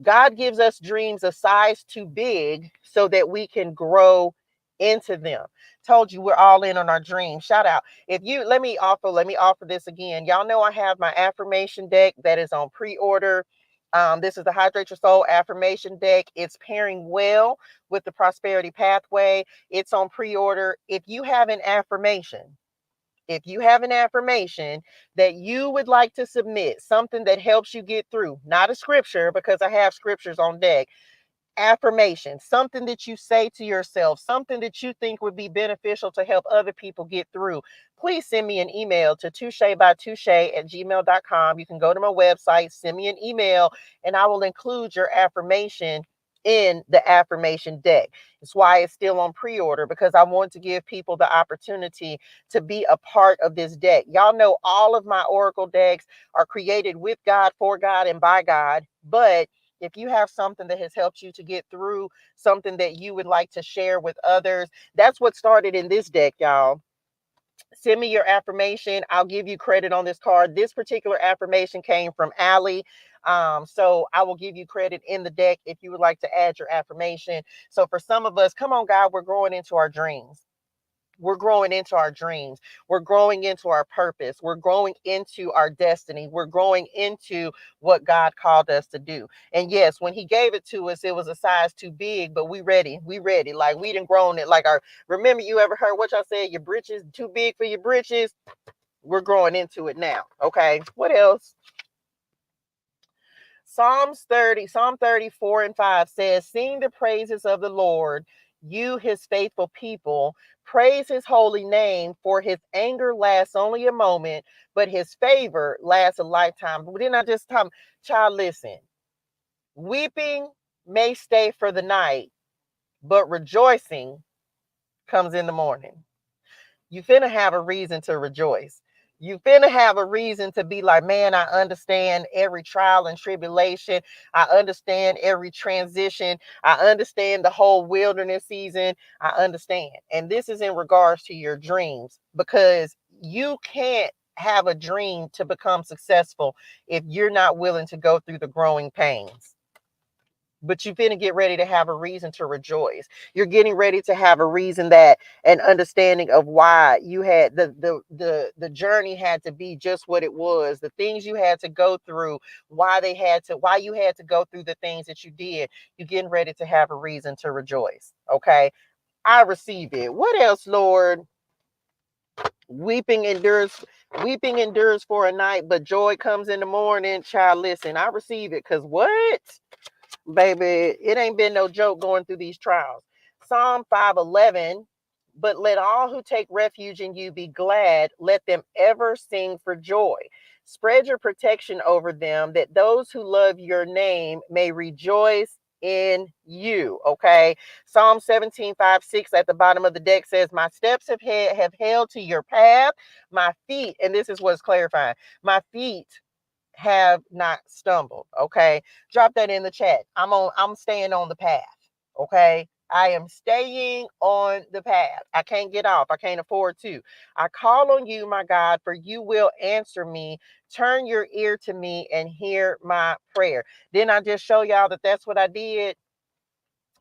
God gives us dreams a size too big so that we can grow into them. Told you we're all in on our dreams. Shout out. Let me offer this again. Y'all know I have my affirmation deck that is on pre-order. This is the Hydrate Your Soul affirmation deck. It's pairing well with the prosperity pathway. It's on pre-order. If you have an affirmation that you would like to submit, something that helps you get through, not a scripture, because I have scriptures on deck, affirmation, something that you say to yourself, something that you think would be beneficial to help other people get through, please send me an email to touchebytouche@gmail.com. You can go to my website, send me an email, and I will include your affirmation in the affirmation deck. It's why it's still on pre-order, because I want to give people the opportunity to be a part of this deck. Y'all know all of my oracle decks are created with God, for God, and by God. But if you have something that has helped you to get through, something that you would like to share with others, that's what started in this deck, y'all. Send me your affirmation. I'll give you credit on this card. This particular affirmation came from Allie. So I will give you credit in the deck if you would like to add your affirmation. So for some of us, come on, God, we're growing into our dreams. We're growing into our dreams. We're growing into our purpose. We're growing into our destiny. We're growing into what God called us to do. And yes, when he gave it to us, it was a size too big, but we ready. We ready. Like we done grown it. Like remember you ever heard what y'all said? Your britches too big for your britches. We're growing into it now. Okay. What else? Psalm 34 and 5 says, sing the praises of the Lord, you his faithful people. Praise his holy name, for his anger lasts only a moment, but his favor lasts a lifetime. But didn't I just tell child, listen, weeping may stay for the night, but rejoicing comes in the morning. You finna have a reason to rejoice. You finna have a reason to be like, man, I understand every trial and tribulation. I understand every transition. I understand the whole wilderness season. I understand. And this is in regards to your dreams, because you can't have a dream to become successful if you're not willing to go through the growing pains. But you're going to get ready to have a reason to rejoice. You're getting ready to have a reason, that an understanding of why you had the journey had to be just what it was, the things you had to go through, why you had to go through the things that you did. You're getting ready to have a reason to rejoice. Okay. I receive it. What else, Lord? Weeping endures for a night, but joy comes in the morning. Child, listen, I receive it, because what? Baby, it ain't been no joke going through these trials. Psalm 5:11, but let all who take refuge in you be glad. Let them ever sing for joy. Spread your protection over them, that those who love your name may rejoice in you. Okay. Psalm 17:5-6 at the bottom of the deck says, my steps have held to your path. My feet, and this is what's clarifying, my feet have not stumbled. Okay. Drop that in the chat. I'm staying on the path. Okay. I am staying on the path. I can't get off. I can't afford to. I call on you, my God, for you will answer me. Turn your ear to me and hear my prayer. Didn't I just show y'all that that's what I did?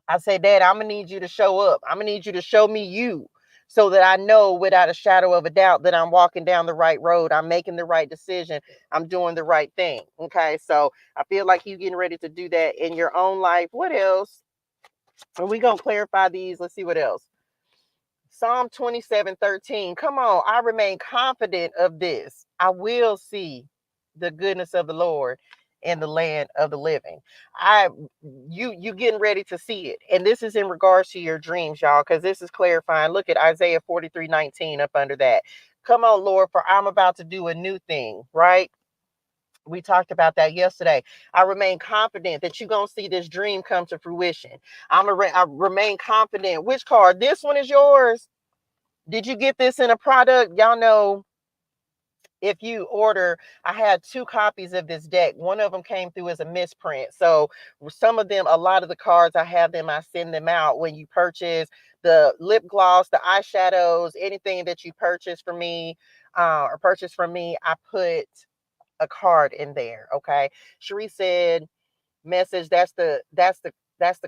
I said, Dad, I'm going to need you to show up. I'm going to need you to show me you, so that I know without a shadow of a doubt that I'm walking down the right road. I'm making the right decision. I'm doing the right thing. Okay. So I feel like you getting ready to do that in your own life. What else? Are we going to clarify these? Let's see what else. Psalm 27:13. Come on. I remain confident of this. I will see the goodness of the Lord in the land of the living. You getting ready to see it. And this is in regards to your dreams, y'all, because this is clarifying. Look at Isaiah 43:19 up under that. Come on, Lord, for I'm about to do a new thing, right? We talked about that yesterday. I remain confident that you're going to see this dream come to fruition. I remain confident. Which card? This one is yours. Did you get this in a product? Y'all know, if you order, I had 2 copies of this deck. One of them came through as a misprint. So some of them, a lot of the cards, I have them, I send them out when you purchase the lip gloss, the eyeshadows, anything that you purchase from me, or purchase from me, I put a card in there. Okay. Cherie said, message, that's the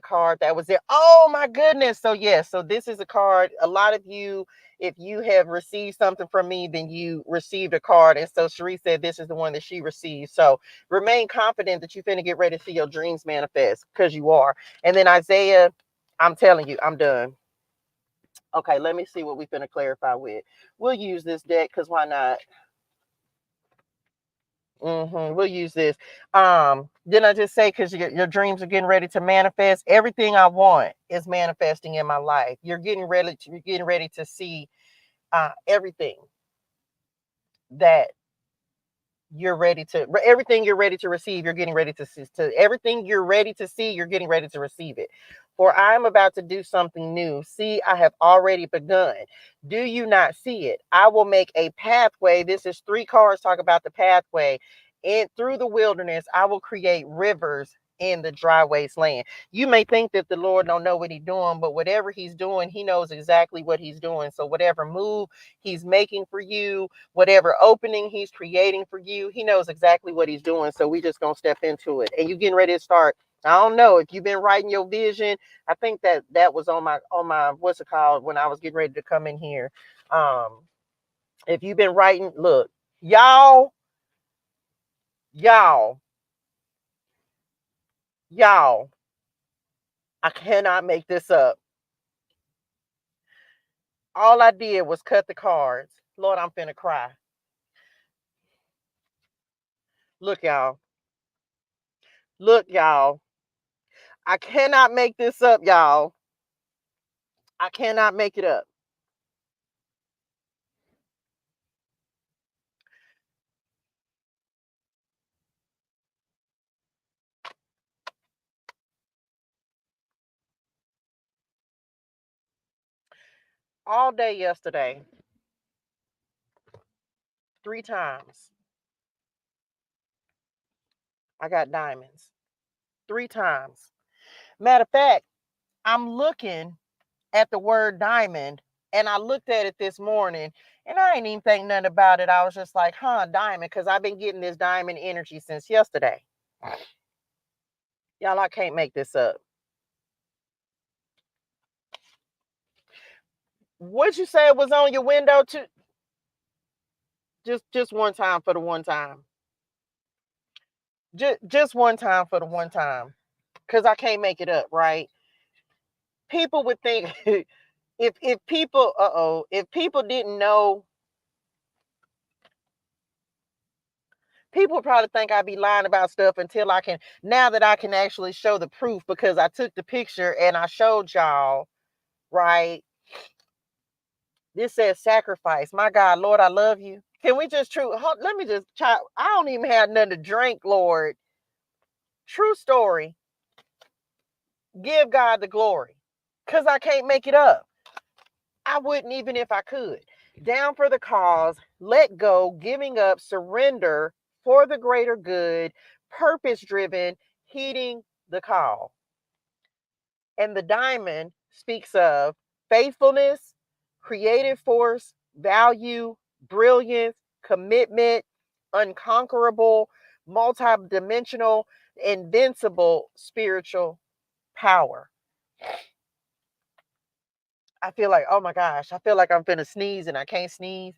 card that was there. Oh my goodness. So yes, so this is a card. A lot of you, if you have received something from me, then you received a card. And so Cherie said this is the one that she received. So remain confident that you're finna get ready to see your dreams manifest, because you are. And then Isaiah, I'm telling you, I'm done. Okay, let me see what we finna clarify with. We'll use this deck, because why not? We'll use this. Didn't I just say, because your dreams are getting ready to manifest? Everything I want is manifesting in my life. You're getting ready to see everything that everything you're ready to receive, you're getting ready to see. Everything you're ready to see, you're getting ready to receive it. For I'm about to do something new. See, I have already begun. Do you not see it? I will make a pathway. This is 3 cards talk about the pathway. And through the wilderness, I will create rivers in the dry wasteland. You may think that the Lord don't know what he's doing, but whatever he's doing, he knows exactly what he's doing. So whatever move he's making for you, whatever opening he's creating for you, he knows exactly what he's doing. So we just gonna step into it. And you getting ready to start I don't know if you've been writing your vision. I think that was on my what's it called when I was getting ready to come in here. If you've been writing, look, y'all, y'all, y'all, I cannot make this up. All I did was cut the cards. Lord, I'm finna cry. Look, y'all. Look, y'all. I cannot make this up, y'all. I cannot make it up. All day yesterday, 3 times, I got diamonds. 3 times. Matter of fact, I'm looking at the word diamond, and I looked at it this morning, and I ain't even think nothing about it. I was just like, diamond, because I've been getting this diamond energy since yesterday. Y'all, I can't make this up. What'd you say was on your window to just one time for the one time. Just one time for the one time. Because I can't make it up, right? People would think if people if people didn't know, people would probably think I'd be lying about stuff until I can, now that I can actually show the proof, because I took the picture and I showed y'all, right? This says sacrifice. My God, Lord, I love you. Can we just let me just try. I don't even have nothing to drink, Lord. True story. Give God the glory. Because I can't make it up. I wouldn't even if I could. Down for the cause, let go, giving up, surrender for the greater good, purpose driven, heeding the call. And the diamond speaks of faithfulness, creative force, value, brilliance, commitment, unconquerable, multidimensional, invincible spiritual power. I feel like, oh my gosh, I feel like I'm finna sneeze and I can't sneeze.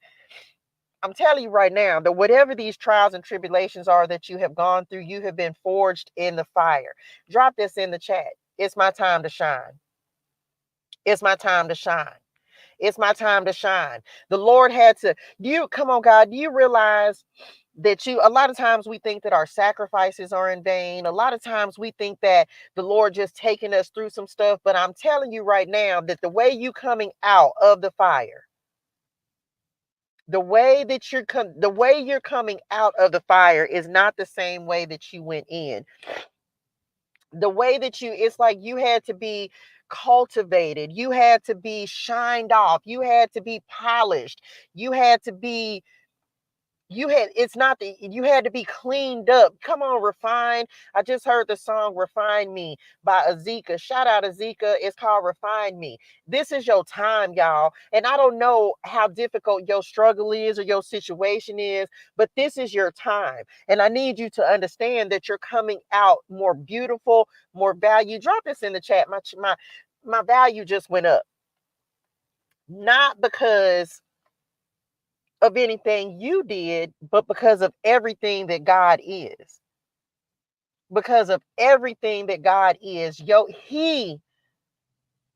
I'm telling you right now that whatever these trials and tribulations are that you have gone through, you have been forged in the fire. Drop this in the chat. It's my time to shine. It's my time to shine. It's my time to shine. The Lord had to, come on, God, do you realize that a lot of times we think that our sacrifices are in vain. A lot of times we think that the Lord just taking us through some stuff, but I'm telling you right now that the way you coming out of the fire, the way you're coming out of the fire is not the same way that you went in. The way that it's like you had to be cultivated, you had to be shined off, you had to be polished, you had to be it's not that you had to be cleaned up. Come on, refine. I just heard the song Refine Me by Azika. Shout out Azika. It's called Refine Me. This is your time, y'all. And I don't know how difficult your struggle is or your situation is, but this is your time. And I need you to understand that you're coming out more beautiful, more value. Drop this in the chat. My value just went up. Not because of anything you did, but because of everything that God is. Because of everything that God is. He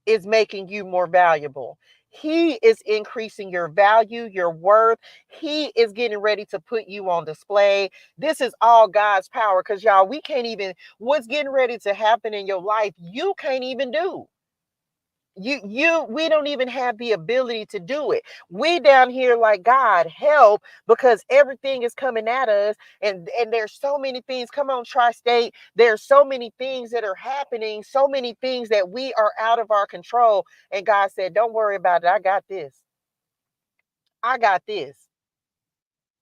is making you more valuable. He is increasing your value, your worth. He is getting ready to put you on display. This is all God's power, because y'all, what's getting ready to happen in your life, you can't even do. We don't even have the ability to do it. We down here like, God help, because everything is coming at us, and there's so many things. Come on, Tri-State. There's so many things that are happening, so many things that we are out of our control. And God said, don't worry about it. I got this. I got this.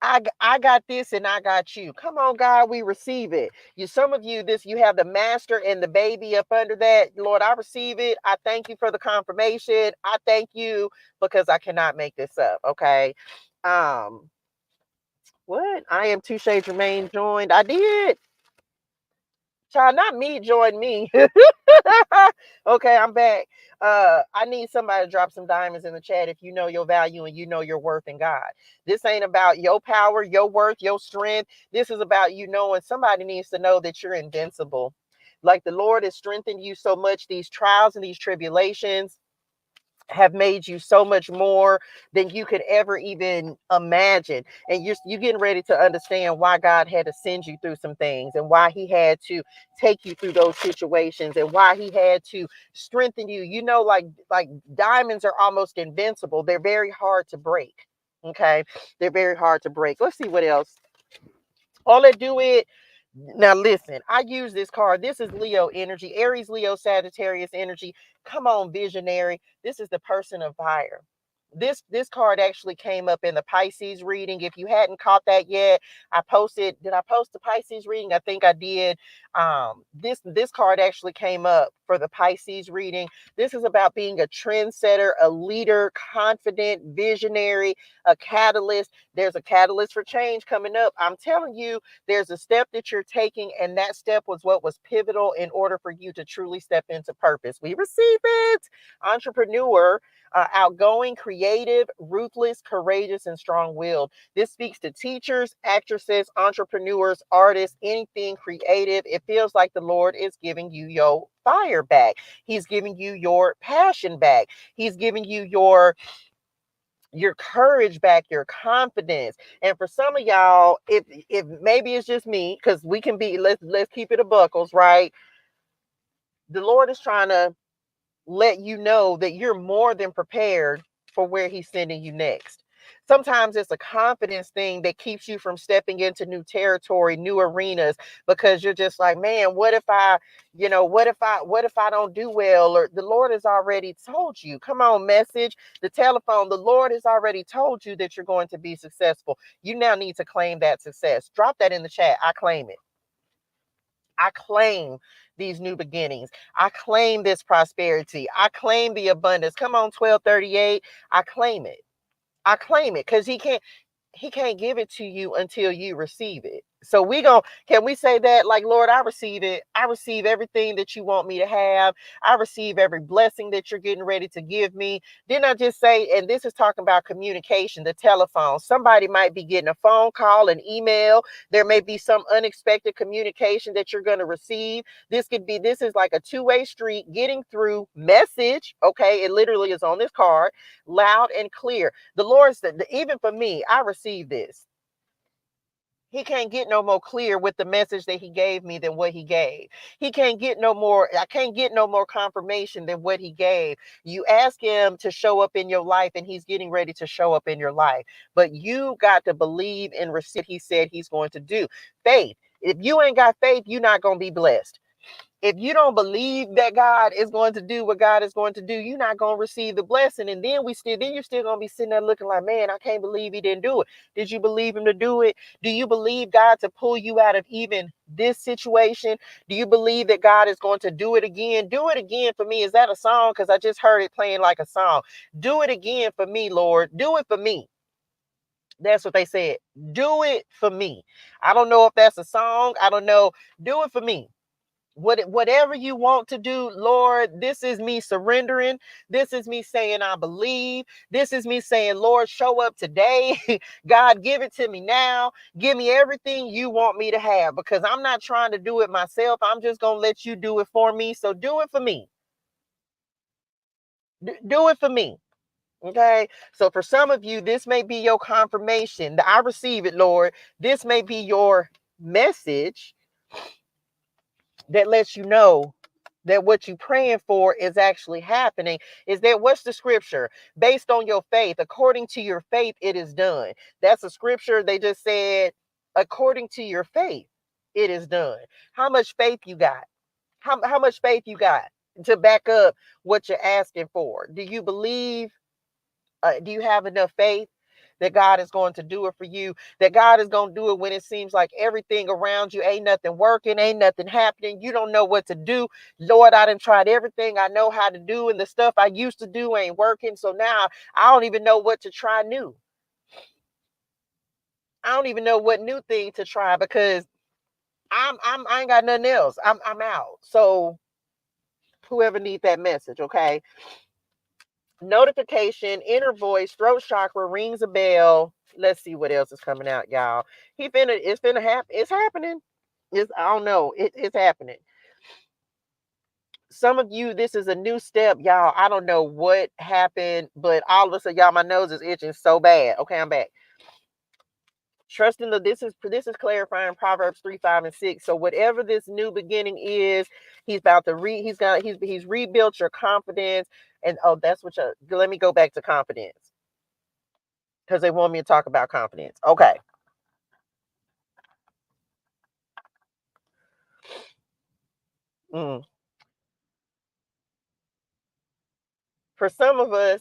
I got this, and I got you. Come on, God, we receive it. Some of you, you have the master and the baby up under that. Lord, I receive it. I thank you for the confirmation. I thank you, because I cannot make this up. Okay. What? I am Touche Jermaine joined. I did. Child, not me, join me. Okay, I'm back. I need somebody to drop some diamonds in the chat if you know your value and you know your worth in God. This ain't about your power, your worth, your strength. This is about you knowing somebody needs to know that you're invincible. Like the Lord has strengthened you so much, these trials and these tribulations have made you so much more than you could ever even imagine. And you're getting ready to understand why God had to send you through some things and why he had to take you through those situations and why he had to strengthen you. You know, like diamonds are almost invincible. They're very hard to break. Okay. They're very hard to break. Let's see what else. All they do it. Now listen, I use this card. This is Leo energy, Aries, Leo, Sagittarius energy. Come on, visionary. This is the person of fire. This card actually came up in the Pisces reading. If you hadn't caught that yet, I posted. Did I post the Pisces reading? I think I did. This card actually came up for the Pisces reading. This is about being a trendsetter, a leader, confident, visionary, a catalyst. There's a catalyst for change coming up. I'm telling you, there's a step that you're taking, and that step was what was pivotal in order for you to truly step into purpose. We receive it. Entrepreneur, outgoing, creative, ruthless, courageous, and strong-willed. This speaks to teachers, actresses, entrepreneurs, artists, anything creative. It feels like the Lord is giving you your fire back. He's giving you your passion back. He's giving you your courage back, your confidence. And for some of y'all, if maybe it's just me, because we can be, let's keep it a buckles, right? The Lord is trying to let you know that you're more than prepared for where he's sending you next. Sometimes it's a confidence thing that keeps you from stepping into new territory, new arenas, because you're just like, man, what if I don't do well? Or the Lord has already told you. Come on, message, the telephone. The Lord has already told you that you're going to be successful. You now need to claim that success. Drop that in the chat. I claim it. I claim these new beginnings. I claim this prosperity. I claim the abundance. Come on, 1238. I claim it. I claim it because he can't give it to you until you receive it. So can we say that, like, Lord, I receive it. I receive everything that you want me to have. I receive every blessing that you're getting ready to give me. Didn't I just say, and this is talking about communication, the telephone. Somebody might be getting a phone call, an email. There may be some unexpected communication that you're going to receive. This is like a two-way street getting through message. Okay. It literally is on this card, loud and clear. The Lord said, even for me, I received this. He can't get no more clear with the message that he gave me than what he gave. He can't get no more. I can't get no more confirmation than what he gave. You ask him to show up in your life, and he's getting ready to show up in your life. But you got to believe and receive what he said he's going to do. Faith. If you ain't got faith, you're not going to be blessed. If you don't believe that God is going to do what God is going to do, you're not going to receive the blessing. And then you're still going to be sitting there looking like, man, I can't believe he didn't do it. Did you believe him to do it? Do you believe God to pull you out of even this situation? Do you believe that God is going to do it again? Do it again for me. Is that a song? Because I just heard it playing like a song. Do it again for me, Lord. Do it for me. That's what they said. Do it for me. I don't know if that's a song. I don't know. Do it for me. Whatever you want to do, Lord, this is me surrendering. This is me saying I believe. This is me saying, Lord, show up today. God, give it to me now. Give me everything you want me to have, because I'm not trying to do it myself. I'm just going to let you do it for me. So do it for me. Do it for me. Okay. So for some of you, this may be your confirmation. I receive it, Lord. This may be your message that lets you know that what you're praying for is actually happening. Is that, what's the scripture? Based on your faith, according to your faith, it is done. That's a scripture. They just said, according to your faith, it is done. How much faith you got? How much faith you got to back up what you're asking for? Do you believe? Do you have enough faith that God is going to do it for you? That God is going to do it when it seems like everything around you ain't nothing working, ain't nothing happening. You don't know what to do. Lord, I done tried everything I know how to do, and the stuff I used to do ain't working. So now I don't even know what to try new. I don't even know what new thing to try, because I ain't got nothing else. I'm out. So whoever needs that message, okay? Notification, inner voice, throat chakra, rings a bell. Let's see what else is coming out, y'all. It's finna happen. It's happening. I don't know. It's happening. Some of you, this is a new step, y'all. I don't know what happened, but all of a sudden, y'all, my nose is itching so bad. Okay, I'm back. Trusting the this is clarifying Proverbs 3, 5, and 6. So whatever this new beginning is, he's about to he's rebuilt your confidence. And oh, that's what let me go back to confidence. Because they want me to talk about confidence. Okay. Mm. For some of us,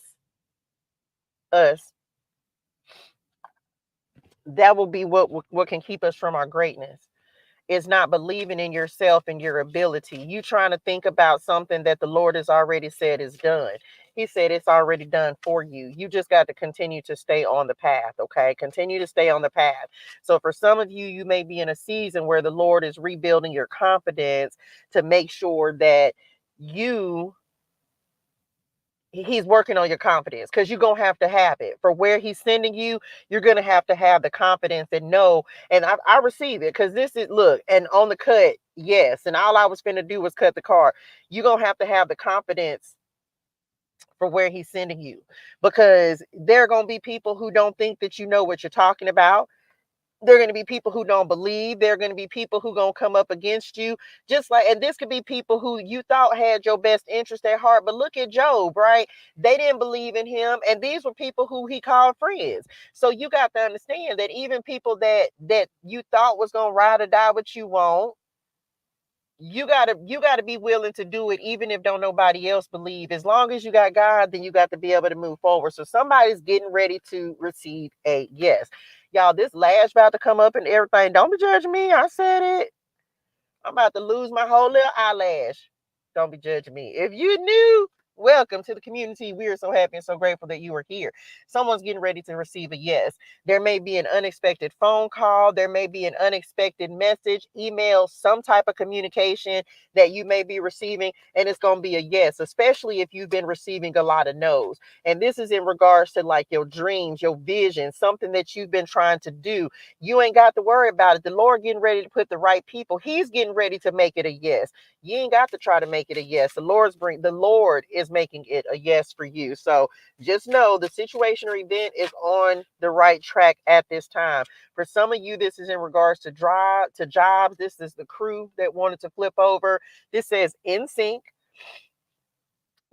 that will be what can keep us from our greatness. Is not believing in yourself and your ability. You trying to think about something that the Lord has already said is done. He said it's already done for you. You just got to continue to stay on the path, okay? Continue to stay on the path. So for some of you, you may be in a season where the Lord is rebuilding your confidence to make sure that he's working on your confidence, because you're going to have it for where he's sending you. You're going to have the confidence and know. And I receive it, because this is, look, and on the cut, yes, and all I was finna do was cut the car. You're going to have the confidence for where he's sending you, because there are going to be people who don't think that you know what you're talking about. There are going to be people who don't believe. There are going to be people who going to come up against you. Just like, and this could be people who you thought had your best interest at heart. But look at Job, right? They didn't believe in him. And these were people who he called friends. So you got to understand that even people that you thought was going to ride or die with you won't. You gotta be willing to do it, even if don't nobody else believe. As long as you got God, then you got to be able to move forward. So somebody's getting ready to receive a yes. Y'all, this lash about to come up and everything. Don't be judging me. I said it. I'm about to lose my whole little eyelash. Don't be judging me. If you knew, welcome to the community. We are so happy and so grateful that you are here. Someone's getting ready to receive a yes. There may be an unexpected phone call. There may be an unexpected message, email, some type of communication that you may be receiving, and it's going to be a yes, especially if you've been receiving a lot of no's. And this is in regards to like your dreams, your vision, something that you've been trying to do. You ain't got to worry about it. The Lord getting ready to put the right people. He's getting ready to make it a yes. You ain't got to try to make it a yes. The Lord is making it a yes for you. So just know the situation or event is on the right track at this time. For some of you, this is in regards to jobs. This is the crew that wanted to flip over. This says in sync,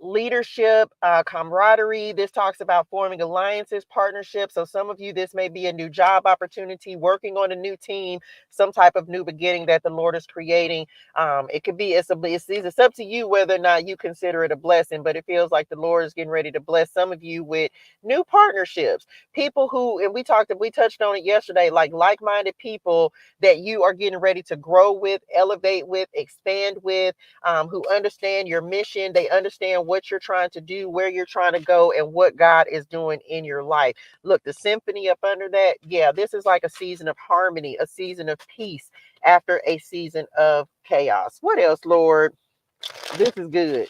leadership, camaraderie. This talks about forming alliances, partnerships. So some of you, this may be a new job opportunity, working on a new team, some type of new beginning that the Lord is creating. It could be, it's up to you whether or not you consider it a blessing, but it feels like the Lord is getting ready to bless some of you with new partnerships. People who, and we touched on it yesterday, like-minded people that you are getting ready to grow with, elevate with, expand with, who understand your mission. They understand what you're trying to do, where you're trying to go, and what God is doing in your life. Look, the symphony up under that, yeah, this is like a season of harmony, a season of peace after a season of chaos. What else, Lord? This is good.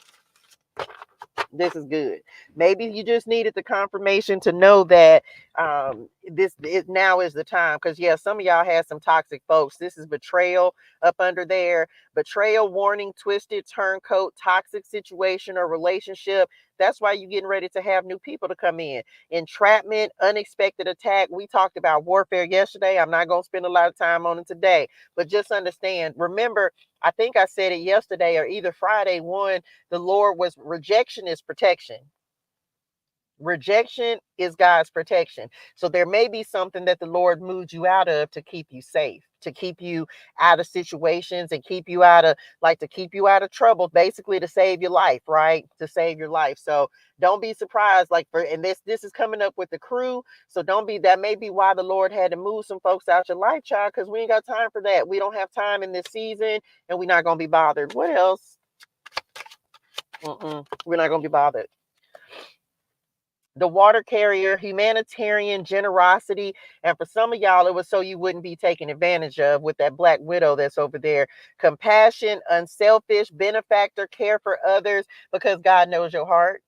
This is good. Maybe you just needed the confirmation to know that now is the time. Because yeah, some of y'all had some toxic folks. This is betrayal up under there. Betrayal, warning, twisted, turncoat, toxic situation or relationship. That's why you're getting ready to have new people to come in. Entrapment, unexpected attack. We talked about warfare yesterday. I'm not going to spend a lot of time on it today, but just understand. Remember, I think I said it yesterday or either Friday. The Lord was, rejection is protection. Rejection is God's protection. So there may be something that the Lord moved you out of to keep you safe, to keep you out of situations and to keep you out of trouble, basically to save your life, right? To save your life. So don't be surprised. And this is coming up with the crew. So that may be why the Lord had to move some folks out your life, child, because we ain't got time for that. We don't have time in this season, and we're not going to be bothered. What else? We're not going to be bothered. The water carrier, humanitarian generosity. And for some of y'all, it was so you wouldn't be taken advantage of with that black widow that's over there. Compassion, unselfish, benefactor, care for others because God knows your heart.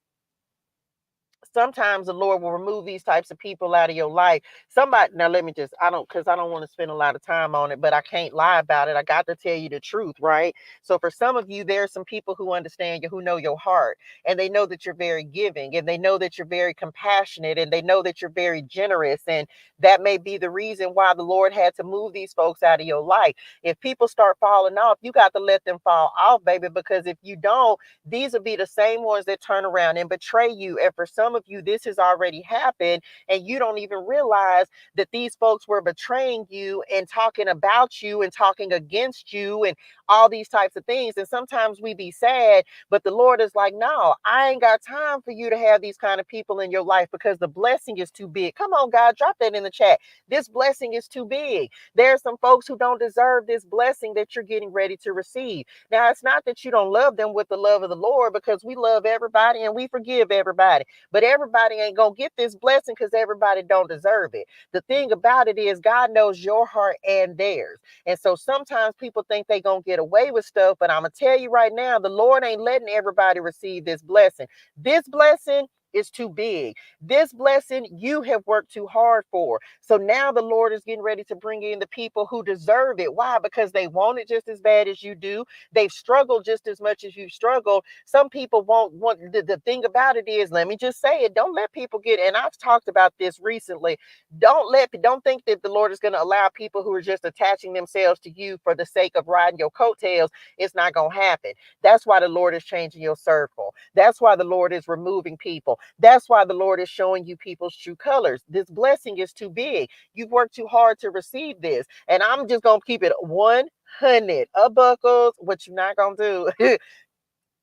Sometimes the Lord will remove these types of people out of your life. Somebody, now let me just, because I don't want to spend a lot of time on it, but I can't lie about it. I got to tell you the truth, right? So for some of you, there are some people who understand you, who know your heart, and they know that you're very giving, and they know that you're very compassionate, and they know that you're very generous. And that may be the reason why the Lord had to move these folks out of your life. If people start falling off, you got to let them fall off, baby, because if you don't, these will be the same ones that turn around and betray you. And for some of you, this has already happened, and you don't even realize that these folks were betraying you and talking about you and talking against you and all these types of things. And sometimes we be sad, but the Lord is like, no, I ain't got time for you to have these kind of people in your life because the blessing is too big. Come on, God, drop that in the chat. This blessing is too big. There are some folks who don't deserve this blessing that you're getting ready to receive. Now, it's not that you don't love them with the love of the Lord, because we love everybody and we forgive everybody. But everybody ain't going to get this blessing because everybody don't deserve it. The thing about it is God knows your heart and theirs. And so sometimes people think they going to get away with stuff. But I'm going to tell you right now, the Lord ain't letting everybody receive this blessing. This blessing is too big. This blessing you have worked too hard for. So now the Lord is getting ready to bring in the people who deserve it. Why? Because they want it just as bad as you do. They've struggled just as much as you've struggled. Some people won't want, the thing about it is, let me just say it, don't let people get, and I've talked about this recently, don't think that the Lord is going to allow people who are just attaching themselves to you for the sake of riding your coattails. It's not going to happen. That's why the Lord is changing your circle. That's why the Lord is removing people. That's why the Lord is showing you people's true colors. This blessing is too big. You've worked too hard to receive this. And I'm just going to keep it 100 buckles. What you're not going to do.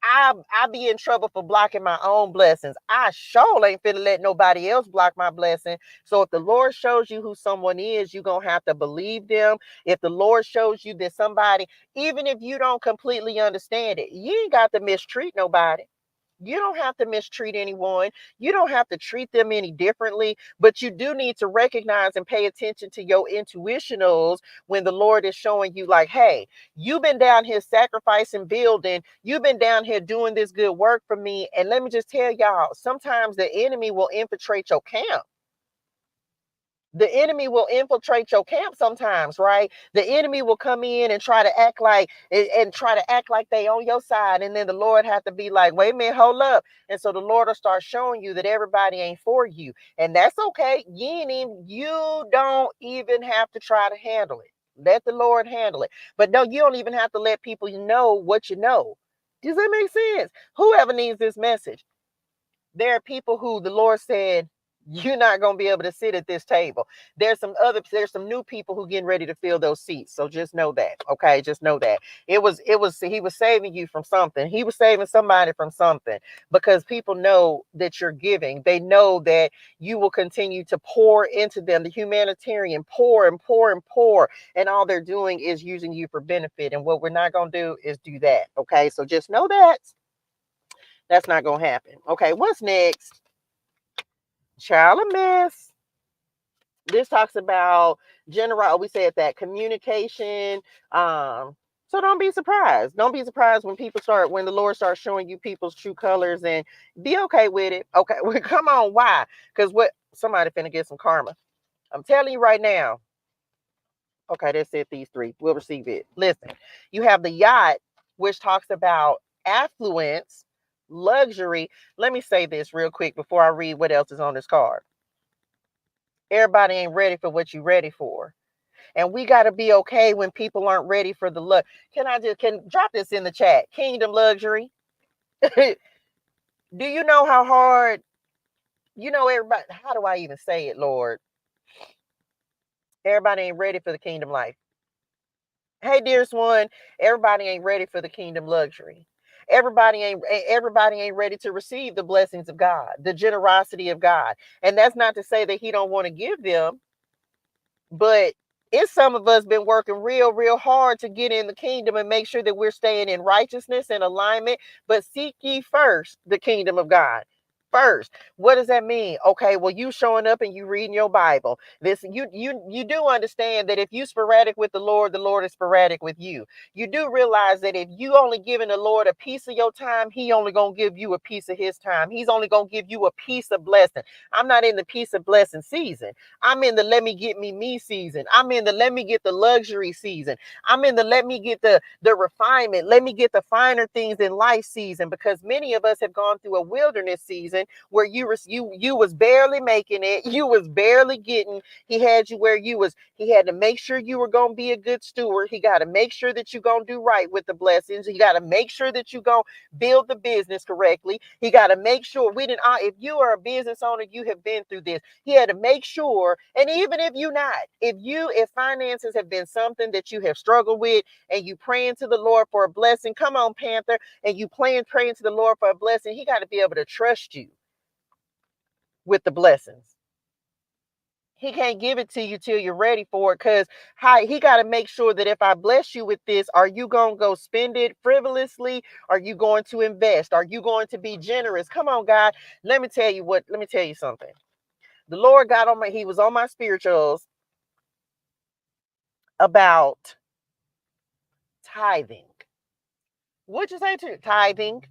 I be in trouble for blocking my own blessings. I sure ain't finna let nobody else block my blessing. So if the Lord shows you who someone is, you're going to have to believe them. If the Lord shows you that somebody, even if you don't completely understand it, you ain't got to mistreat nobody. You don't have to mistreat anyone. You don't have to treat them any differently, but you do need to recognize and pay attention to your intuitionals when the Lord is showing you, like, hey, you've been down here sacrificing, building, you've been down here doing this good work for me. And let me just tell y'all, sometimes the enemy will infiltrate your camp. The enemy will infiltrate your camp sometimes, right? The enemy will come in and try to act like they on your side, and then the Lord have to be like, wait a minute, hold up. And so the Lord will start showing you that everybody ain't for you, and that's okay. You don't even have to try to handle it. Let the Lord handle it. But no, you don't even have to let people know what you know. Does that make sense? Whoever needs this message, there are people who the Lord said, you're not going to be able to sit at this table. There's some new people who getting ready to fill those seats. So just know that. Okay. Just know that he was saving you from something. He was saving somebody from something, because people know that you're giving. They know that you will continue to pour into them, the humanitarian, pour and pour and pour. And all they're doing is using you for benefit. And what we're not going to do is do that. Okay. So just know that. That's not going to happen. Okay, what's next? Child of mess. This talks about general, we said that communication. So don't be surprised. Don't be surprised when the Lord starts showing you people's true colors, and be okay with it. Okay, well, come on, why? Because somebody finna get some karma. I'm telling you right now. Okay, that's it. These three will receive it. Listen, you have the yacht, which talks about affluence, luxury. Let me say this real quick before I read what else is on this card. Everybody ain't ready for what you're ready for. And we got to be okay when people aren't ready for the look. Can drop this in the chat? Kingdom luxury. Do you know how hard, everybody, how do I even say it, Lord? Everybody ain't ready for the kingdom life. Hey, dearest one, everybody ain't ready for the kingdom luxury. Everybody ain't ready to receive the blessings of God, the generosity of God. And that's not to say that he don't want to give them, but it's some of us been working real, real hard to get in the kingdom and make sure that we're staying in righteousness and alignment. But seek ye first the kingdom of God. first. What does that mean? Okay, well, you showing up and you reading your Bible. This you do understand that if you sporadic with the Lord is sporadic with you. You do realize that if you only giving the Lord a piece of your time, he only gonna give you a piece of his time. He's only gonna give you a piece of blessing. I'm not in the piece of blessing season. I'm in the let me get me season. I'm in the let me get the luxury season. I'm in the let me get the refinement. Let me get the finer things in life season, because many of us have gone through a wilderness season where you was barely making it. You was barely getting. He had you where you was. He had to make sure you were going to be a good steward. He got to make sure that you're going to do right with the blessings. He got to make sure that you're going to build the business correctly. He got to make sure if you are a business owner, you have been through this. He had to make sure, and even if you're not, if finances have been something that you have struggled with and you praying to the Lord for a blessing, come on, Panther, and you praying to the Lord for a blessing, he got to be able to trust you with the blessings. He can't give it to you till you're ready for it, because he got to make sure that if I bless you with this, are you going to go spend it frivolously? Are you going to invest? Are you going to be generous? Come on, God. Let me tell you something. The Lord he was on my spirituals about tithing. What'd you say to tithing?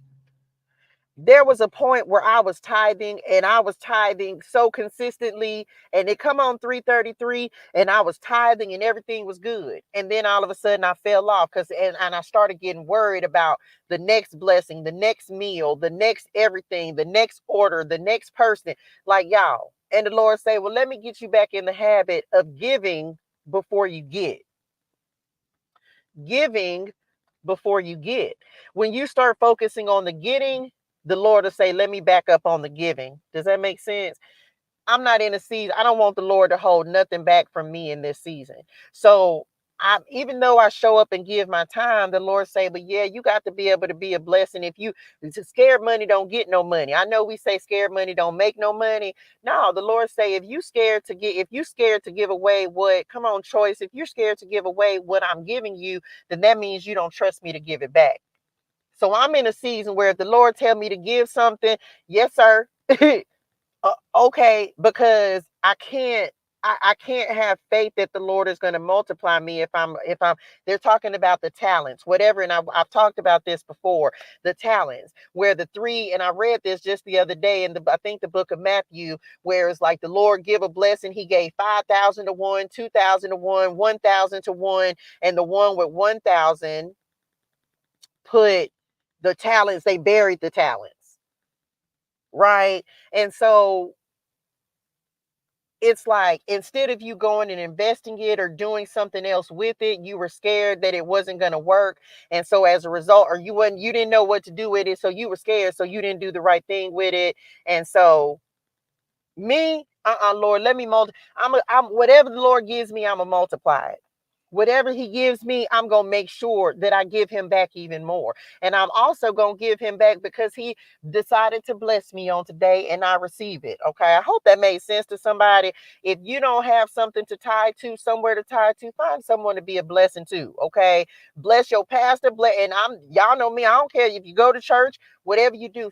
There was a point where I was tithing, and I was tithing so consistently, and it come on 333, and I was tithing and everything was good. And then all of a sudden I fell off and I started getting worried about the next blessing, the next meal, the next everything, the next order, the next person, like y'all. And the Lord say, well, let me get you back in the habit of giving before you get. Giving before you get. When you start focusing on the getting, the Lord will say, let me back up on the giving. Does that make sense? I'm not in a season. I don't want the Lord to hold nothing back from me in this season. So even though I show up and give my time, the Lord say, but yeah, you got to be able to be a blessing. Scared money don't get no money. I know we say scared money don't make no money. No, the Lord say, if you scared to give away come on, choice. If you're scared to give away what I'm giving you, then that means you don't trust me to give it back. So I'm in a season where if the Lord tell me to give something, yes, sir. Okay, because I can't have faith that the Lord is going to multiply me if they're talking about the talents, whatever. And I've talked about this before, the talents, where the three, and I read this just the other day in I think the book of Matthew, where it's like the Lord give a blessing. He gave 5,000 to one, 2,000 to one, 1,000 to one, and the one with 1,000 put the talents, they buried the talents. Right. And so it's like, instead of you going and investing it or doing something else with it, you were scared that it wasn't going to work. And so as a result, or you didn't know what to do with it. So you were scared. So you didn't do the right thing with it. And so Lord, let me whatever the Lord gives me, I'm going to multiply it. Whatever he gives me, I'm going to make sure that I give him back even more. And I'm also going to give him back because he decided to bless me on today and I receive it. Okay. I hope that made sense to somebody. If you don't have something to tie to, somewhere to tie to, find someone to be a blessing to. Okay. Bless your pastor. Y'all know me. I don't care if you go to church, whatever you do,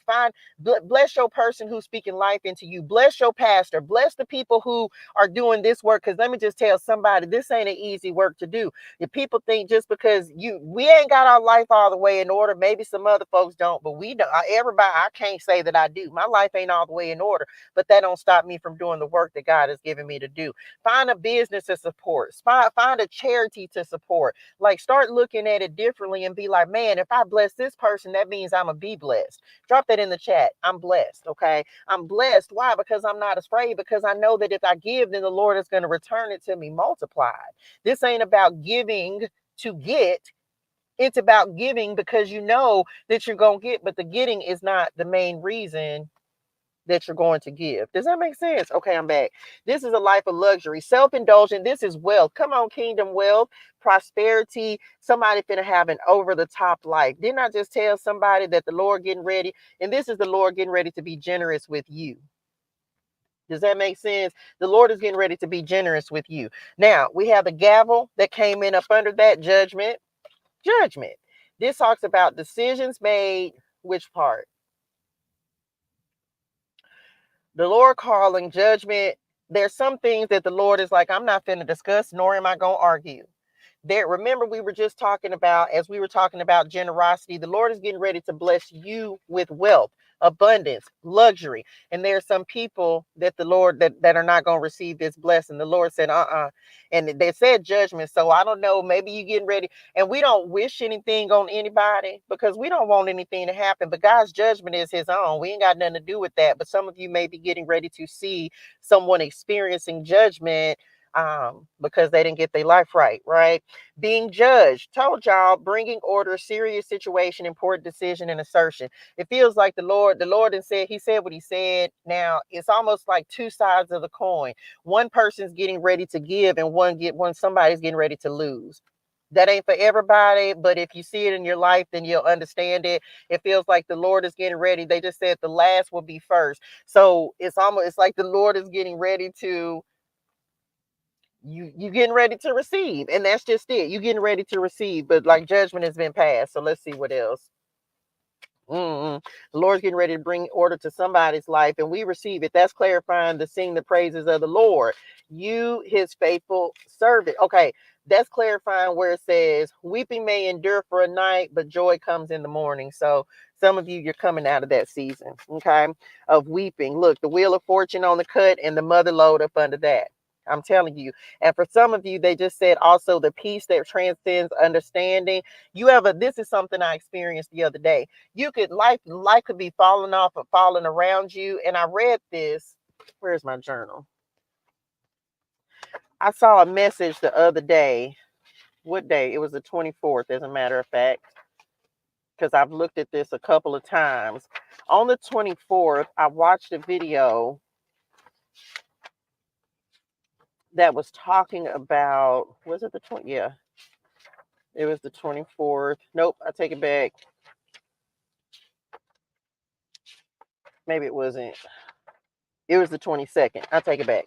bless your person who's speaking life into you. Bless your pastor. Bless the people who are doing this work. Because let me just tell somebody, this ain't an easy work to do. If people think just because we ain't got our life all the way in order, maybe some other folks don't, but we don't. Everybody, I can't say that I do. My life ain't all the way in order, but that don't stop me from doing the work that God has given me to do. Find a business to support. Find a charity to support. Like, start looking at it differently and be like, man, if I bless this person, that means I'm gonna be blessed. Drop that in the chat. I'm blessed. Okay. I'm blessed. Why? Because I'm not afraid, because I know that if I give, then the Lord is going to return it to me multiplied. This ain't about giving to get. It's about giving because you know that you're going to get, but the getting is not the main reason that you're going to give. Does that make sense? Okay, I'm back. This is a life of luxury, self-indulgent. This is wealth. Come on, kingdom wealth, prosperity. Somebody finna have an over-the-top life. Didn't I just tell somebody that the Lord getting ready? And this is the Lord getting ready to be generous with you. Does that make sense? The Lord is getting ready to be generous with you. Now, we have the gavel that came in up under that judgment. Judgment. This talks about decisions made. Which part? The Lord calling judgment. There's some things that the Lord is like, I'm not finna discuss, nor am I gonna argue. There, remember, we were just talking about, as we were talking about generosity, the Lord is getting ready to bless you with wealth, abundance, luxury. And there are some people that the Lord that are not going to receive this blessing. The Lord said, and they said judgment. So I don't know, maybe you getting ready. And we don't wish anything on anybody because we don't want anything to happen. But God's judgment is his own. We ain't got nothing to do with that. But some of you may be getting ready to see someone experiencing judgment because they didn't get their life right? Being judged. Told y'all, bringing order, serious situation, important decision, and assertion. It feels like the Lord and said, he said what he said. Now it's almost like two sides of the coin. One person's getting ready to give, and one somebody's getting ready to lose. That ain't for everybody, but if you see it in your life, then you'll understand it. It feels like the Lord is getting ready. They just said the last will be first. So it's like the Lord is getting ready to you getting ready to receive, and that's just it. You getting ready to receive, but like judgment has been passed. So let's see what else. The Lord's getting ready to bring order to somebody's life, and we receive it. That's clarifying to sing the praises of the Lord. You, his faithful servant. Okay, that's clarifying where it says, weeping may endure for a night, but joy comes in the morning. So some of you, you're coming out of that season, okay, of weeping. Look, the wheel of fortune on the cut and the mother lode up under that. I'm telling you. And for some of you, they just said also the peace that transcends understanding. This is something I experienced the other day. You could life could be falling off or falling around you. And I read this. Where's my journal? I saw a message the other day. What day? It was the 24th, as a matter of fact, because I've looked at this a couple of times. On the 24th, I watched a video that was talking about, was it the 20? Yeah, it was the 24th. Nope, I take it back. Maybe it wasn't. It was the 22nd. I take it back.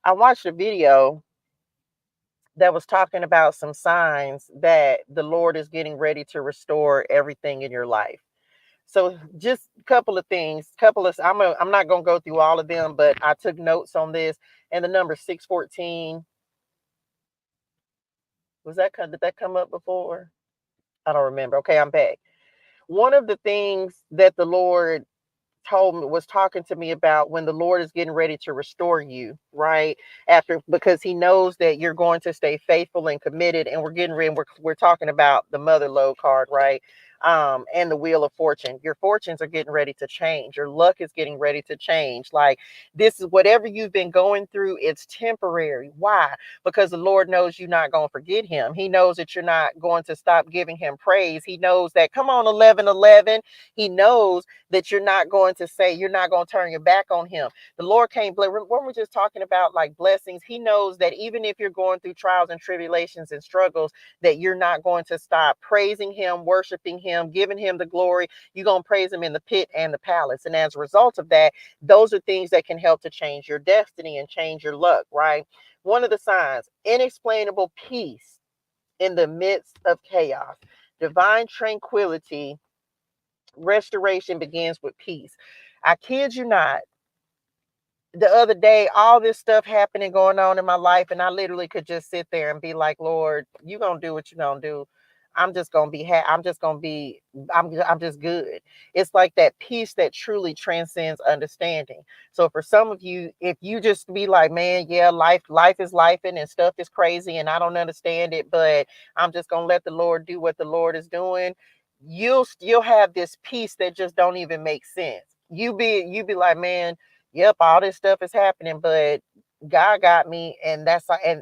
I watched a video that was talking about some signs that the Lord is getting ready to restore everything in your life. So just a couple of things, I'm not going to go through all of them, but I took notes on this. And the number 614, did that come up before? I don't remember. Okay, I'm back. One of the things that the Lord was talking to me about, when the Lord is getting ready to restore you, right? Because he knows that you're going to stay faithful and committed. And we're talking about the mother lode card, right? And the wheel of fortune. Your fortunes are getting ready to change. Your luck is getting ready to change. Like, this is whatever you've been going through, it's temporary. Why? Because the Lord knows you're not going to forget him. He knows that you're not going to stop giving him praise. He knows that, come on, 1111. He knows that you're not going to turn your back on him. The Lord can't bless. When we're just talking about like blessings, he knows that even if you're going through trials and tribulations and struggles, that you're not going to stop praising him, worshiping him, giving him the glory. You're going to praise him in the pit and the palace. And as a result of that, those are things that can help to change your destiny and change your luck, right? One of the signs, inexplainable peace in the midst of chaos, divine tranquility. Restoration begins with peace. I kid you not. The other day, all this stuff happening going on in my life, and I literally could just sit there and be like, Lord, you gonna do what you gonna do. I'm just gonna be I'm just gonna be I'm just good. It's like that peace that truly transcends understanding. So for some of you, if you just be like, man, yeah, life is life and stuff is crazy and I don't understand it, but I'm just gonna let the Lord do what the Lord is doing, you'll have this peace that just don't even make sense. You be like, man, yep, all this stuff is happening, but God got me. And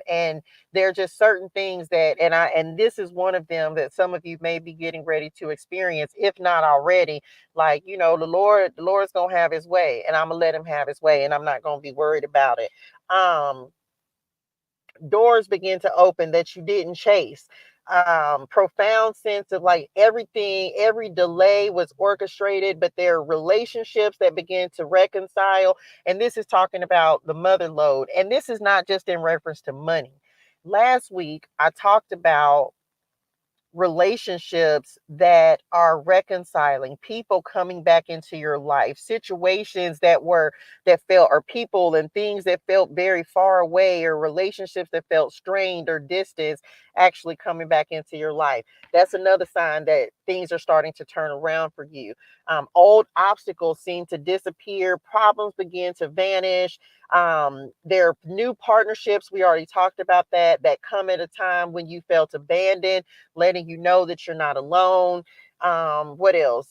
and there are just certain things that, and this is one of them that some of you may be getting ready to experience, if not already. Like, the Lord's gonna have his way, and I'm gonna let him have his way, and I'm not gonna be worried about it. Doors begin to open that you didn't chase. Profound sense of like every delay was orchestrated, but there are relationships that begin to reconcile. And this is talking about the mother lode, and this is not just in reference to money. Last week I talked about relationships that are reconciling, people coming back into your life, situations that felt, or people and things that felt very far away, or relationships that felt strained or distant actually coming back into your life. That's another sign that things are starting to turn around for you. Old obstacles seem to disappear, problems begin to vanish. There are new partnerships, we already talked about that come at a time when you felt abandoned, letting you know that you're not alone. What else?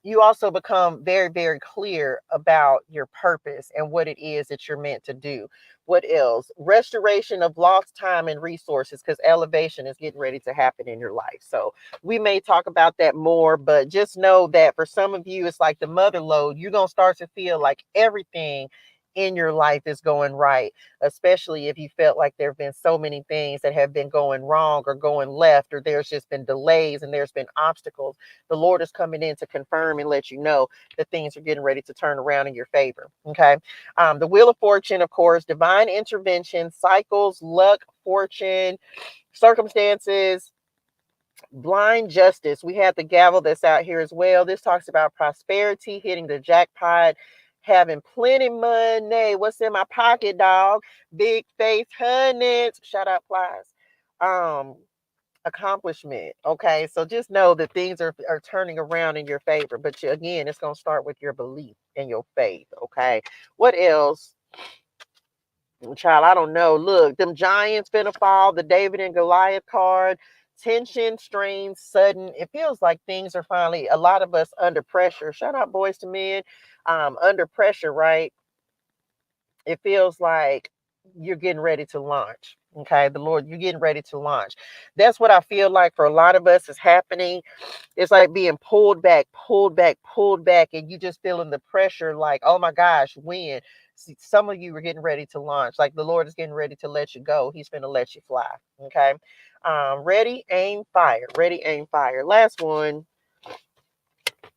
You also become very, very clear about your purpose and what it is that you're meant to do. What else? Restoration of lost time and resources, because elevation is getting ready to happen in your life. So we may talk about that more, but just know that for some of you, it's like the mother lode. You're going to start to feel like everything in your life is going right, especially if you felt like there have been so many things that have been going wrong or going left, or there's just been delays and there's been obstacles. The Lord is coming in to confirm and let you know that things are getting ready to turn around in your favor. Okay. The Wheel of Fortune, of course, divine intervention, cycles, luck, fortune, circumstances, blind justice. We have the gavel that's out here as well. This talks about prosperity, hitting the jackpot, having plenty money. What's in my pocket, dog? Big face, hundreds. Shout out, flies. Um, Accomplishment. Okay, so just know that things are turning around in your favor, but again, it's going to start with your belief and your faith. Okay, what else? Child, I don't know. Look, them giants finna fall. The David and Goliath card. Tension, strain, sudden. It feels like things are finally, a lot of us under pressure. Shout out, boys to men. Under pressure, right? It feels like you're getting ready to launch. Okay, the Lord, you're getting ready to launch. That's what I feel like for a lot of us is happening. It's like being pulled back, pulled back, pulled back, and you just feeling the pressure like, oh my gosh, when? See, some of you are getting ready to launch. Like the Lord is getting ready to let you go. He's going to let you fly. Okay. Ready, aim, fire. Ready, aim, fire. Last one,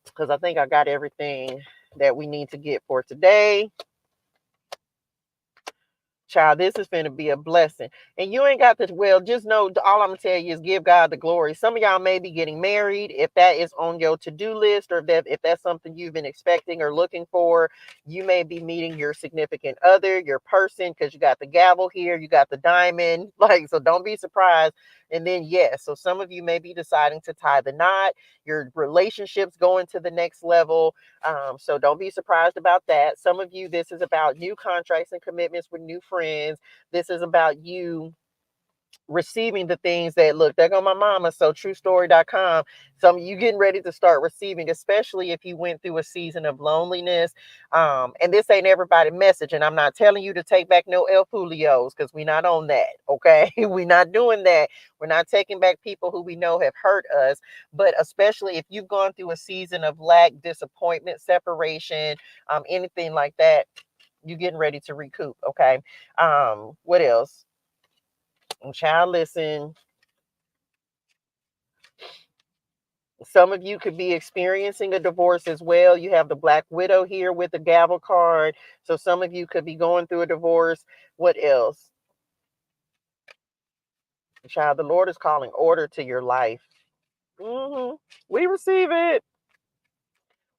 because I think I got everything that we need to get for today. Child, this is going to be a blessing. And you ain't got this. Well, just know all I'm going to tell you is give God the glory. Some of y'all may be getting married. If that is on your to-do list, or that if that's something you've been expecting or looking for, you may be meeting your significant other, your person, because you got the gavel here, you got the diamond. Like, so don't be surprised. And then, yes, so some of you may be deciding to tie the knot. Your relationships going to the next level. So don't be surprised about that. Some of you, this is about new contracts and commitments with new friends. This is about you receiving the things that, look, there go my mama. So truestory.com. Some you getting ready to start receiving, especially if you went through a season of loneliness. And this ain't everybody message. And I'm not telling you to take back no El Fulios, because we're not on that. Okay. We're not doing that. We're not taking back people who we know have hurt us. But especially if you've gone through a season of lack, disappointment, separation, anything like that, you're getting ready to recoup. Okay. What else? Child, listen. Some of you could be experiencing a divorce as well. You have the Black Widow here with the gavel card. So some of you could be going through a divorce. What else? Child, the Lord is calling order to your life. We receive it.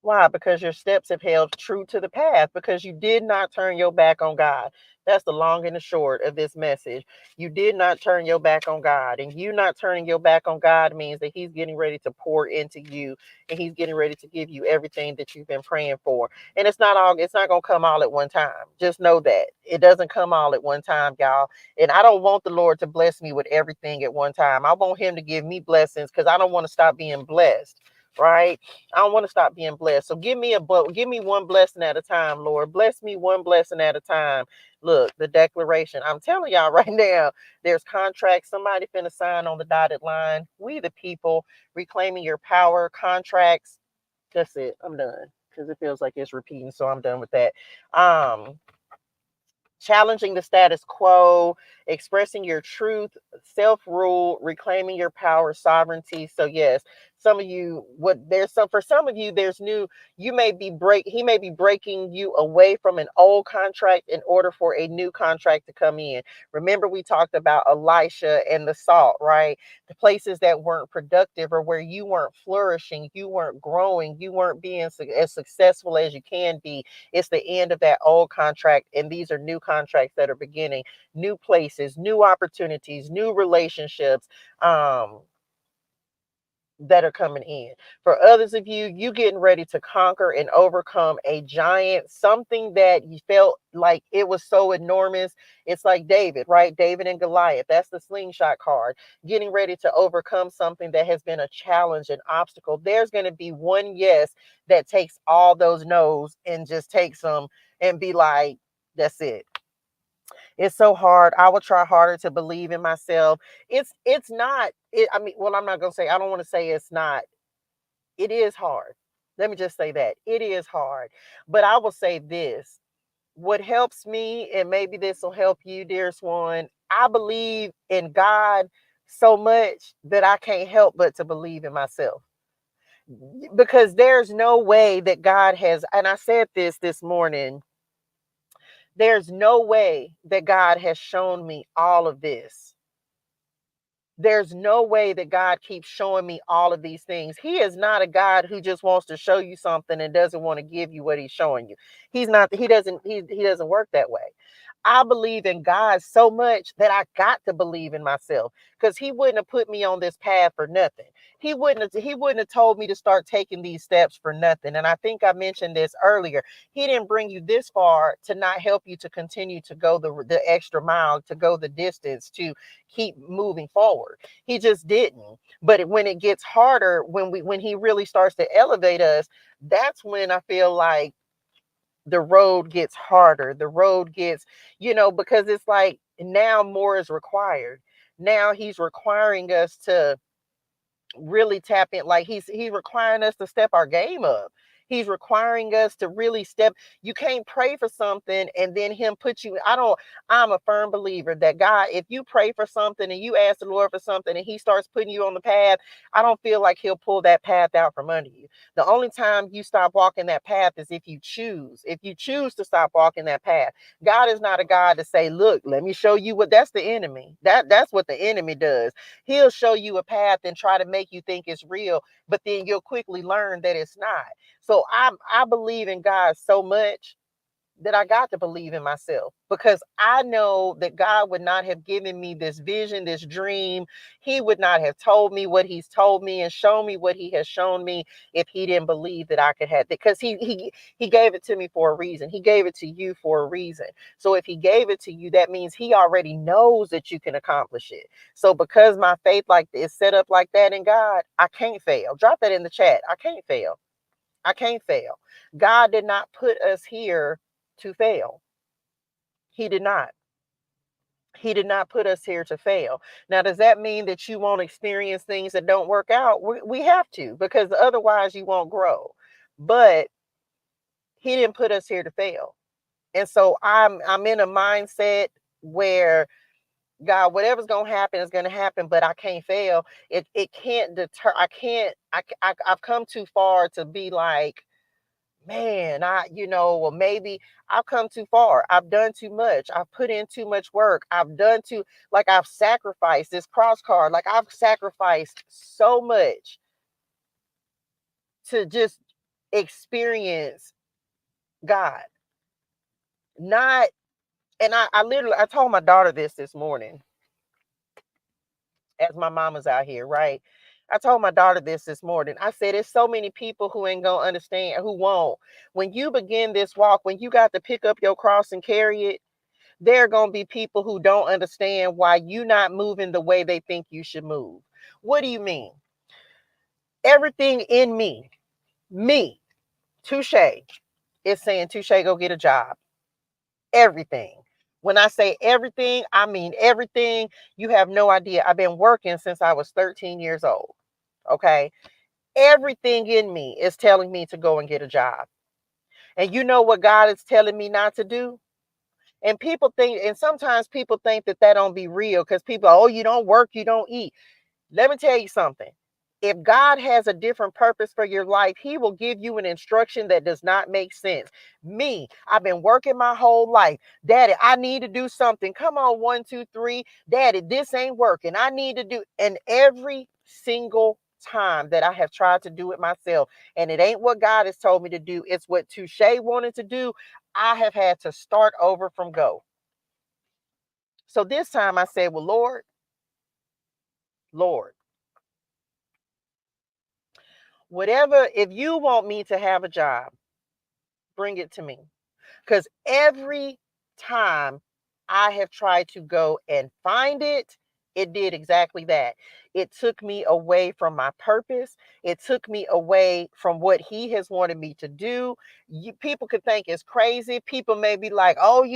Why? Because your steps have held true to the path, because you did not turn your back on God. That's the long and the short of this message. You did not turn your back on God. And you not turning your back on God means that He's getting ready to pour into you, and He's getting ready to give you everything that you've been praying for. And it's not going to come all at one time. Just know that. It doesn't come all at one time, y'all. And I don't want the Lord to bless me with everything at one time. I want Him to give me blessings, because I don't want to stop being blessed. Right? I don't want to stop being blessed. So give me one blessing at a time, Lord. Bless me one blessing at a time. Look, the declaration. I'm telling y'all right now, there's contracts. Somebody finna sign on the dotted line. We the people reclaiming your power, contracts. That's it. I'm done. Because it feels like it's repeating. So I'm done with that. Challenging the status quo, expressing your truth, self-rule, reclaiming your power, sovereignty. So yes, Some of you, for some of you, there's new, he may be breaking you away from an old contract in order for a new contract to come in. Remember, we talked about Elisha and the salt, right? The places that weren't productive, or where you weren't flourishing, you weren't growing, you weren't being as successful as you can be. It's the end of that old contract, and these are new contracts that are beginning, new places, new opportunities, new relationships. That are coming in. For others of you, you getting ready to conquer and overcome a giant, something that you felt like it was so enormous. It's like David, right? David and Goliath. That's the slingshot card. Getting ready to overcome something that has been a challenge, an obstacle. There's going to be one yes that takes all those no's and just takes them and be like, that's it. It's so hard. I will try harder to believe in myself. It's not it, I mean, well, I'm not gonna say, I don't want to say it's not. It is hard. Let me just say that. It is hard. But I will say this. What helps me, and maybe this will help you, dearest one, I believe in God so much that I can't help but to believe in myself. Because there's no way that God has, and I said this morning, there's no way that God has shown me all of this. There's no way that God keeps showing me all of these things. He is not a God who just wants to show you something and doesn't want to give you what he's showing you. He doesn't work that way. I believe in God so much that I got to believe in myself, because he wouldn't have put me on this path for nothing. He wouldn't have told me to start taking these steps for nothing. And I think I mentioned this earlier. He didn't bring you this far to not help you to continue to go the extra mile, to go the distance, to keep moving forward. He just didn't. But when it gets harder, when he really starts to elevate us, that's when I feel like the road gets harder. The road gets, because it's like now more is required. Now he's requiring us to really tap in. Like he's requiring us to step our game up. He's requiring us to really step. You can't pray for something and then him put you. I'm a firm believer that God, if you pray for something and you ask the Lord for something and he starts putting you on the path, I don't feel like he'll pull that path out from under you. The only time you stop walking that path is if you choose. If you choose to stop walking that path. God is not a God to say, look, let me show you what. That's the enemy. That's what the enemy does. He'll show you a path and try to make you think it's real, but then you'll quickly learn that it's not. So I believe in God so much that I got to believe in myself, because I know that God would not have given me this vision, this dream. He would not have told me what he's told me and shown me what he has shown me if he didn't believe that I could have it, because he gave it to me for a reason. He gave it to you for a reason. So if he gave it to you, that means he already knows that you can accomplish it. So because my faith is set up like that in God, I can't fail. Drop that in the chat. I can't fail. I can't fail. God did not put us here to fail. He did not. He did not put us here to fail. Now, does that mean that you won't experience things that don't work out? We have to, because otherwise you won't grow. But he didn't put us here to fail. And so I'm in a mindset where, God, whatever's gonna happen is gonna happen, but I can't fail. It can't deter. I can't. I've come too far to be like, man, well, maybe I've come too far. I've done too much. I've put in too much work. I've sacrificed this cross card. Like I've sacrificed so much to just experience God. Not, and I told my daughter this morning, as my mama's out here, right? I told my daughter this morning. I said, "There's so many people who ain't gonna understand, who won't. When you begin this walk, when you got to pick up your cross and carry it, there are gonna be people who don't understand why you not moving the way they think you should move." What do you mean? Everything in me, Touche, is saying, Touche, go get a job. Everything. When I say everything, I mean everything. You have no idea. I've been working since I was 13 years old. Okay. Everything in me is telling me to go and get a job. And you know what God is telling me not to do? And sometimes people think that don't be real, because people, oh, you don't work, you don't eat. Let me tell you something. If God has a different purpose for your life, he will give you an instruction that does not make sense. Me, I've been working my whole life. Daddy, I need to do something. Come on, 1, 2, 3. Daddy, this ain't working. I need to do. And every single time that I have tried to do it myself, and it ain't what God has told me to do, it's what Touche wanted to do, I have had to start over from go. So this time I said, well, Lord, whatever, if you want me to have a job, bring it to me. Because every time I have tried to go and find it, it did exactly that. It took me away from my purpose. It took me away from what he has wanted me to do. People could think it's crazy. People may be like, oh,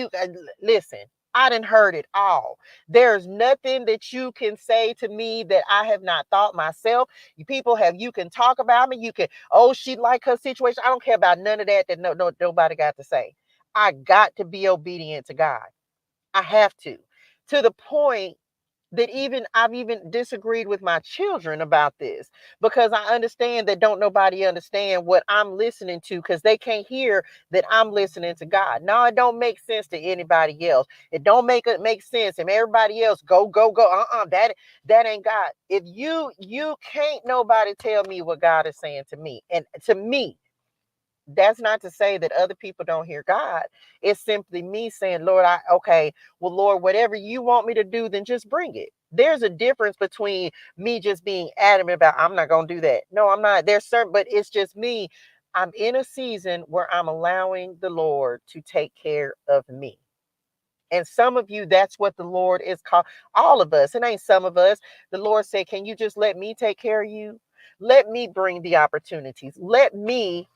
listen, I done heard it all. There's nothing that you can say to me that I have not thought myself. You can talk about me. You can, oh, she like her situation. I don't care about none of that nobody got to say. I got to be obedient to God. I have to the point that I've even disagreed with my children about this, because I understand that don't nobody understand what I'm listening to, because they can't hear that I'm listening to God. No, it don't make sense to anybody else. It don't make sense. And everybody else go. That ain't God. If you can't nobody tell me what God is saying to me. And to me, that's not to say that other people don't hear God. It's simply me saying, Lord, okay, well, Lord, whatever you want me to do, then just bring it. There's a difference between me just being adamant about, I'm not going to do that. No, I'm not. There's certain, but it's just me. I'm in a season where I'm allowing the Lord to take care of me. And some of you, that's what the Lord is called. All of us, it ain't some of us. The Lord said, can you just let me take care of you? Let me bring the opportunities. Let me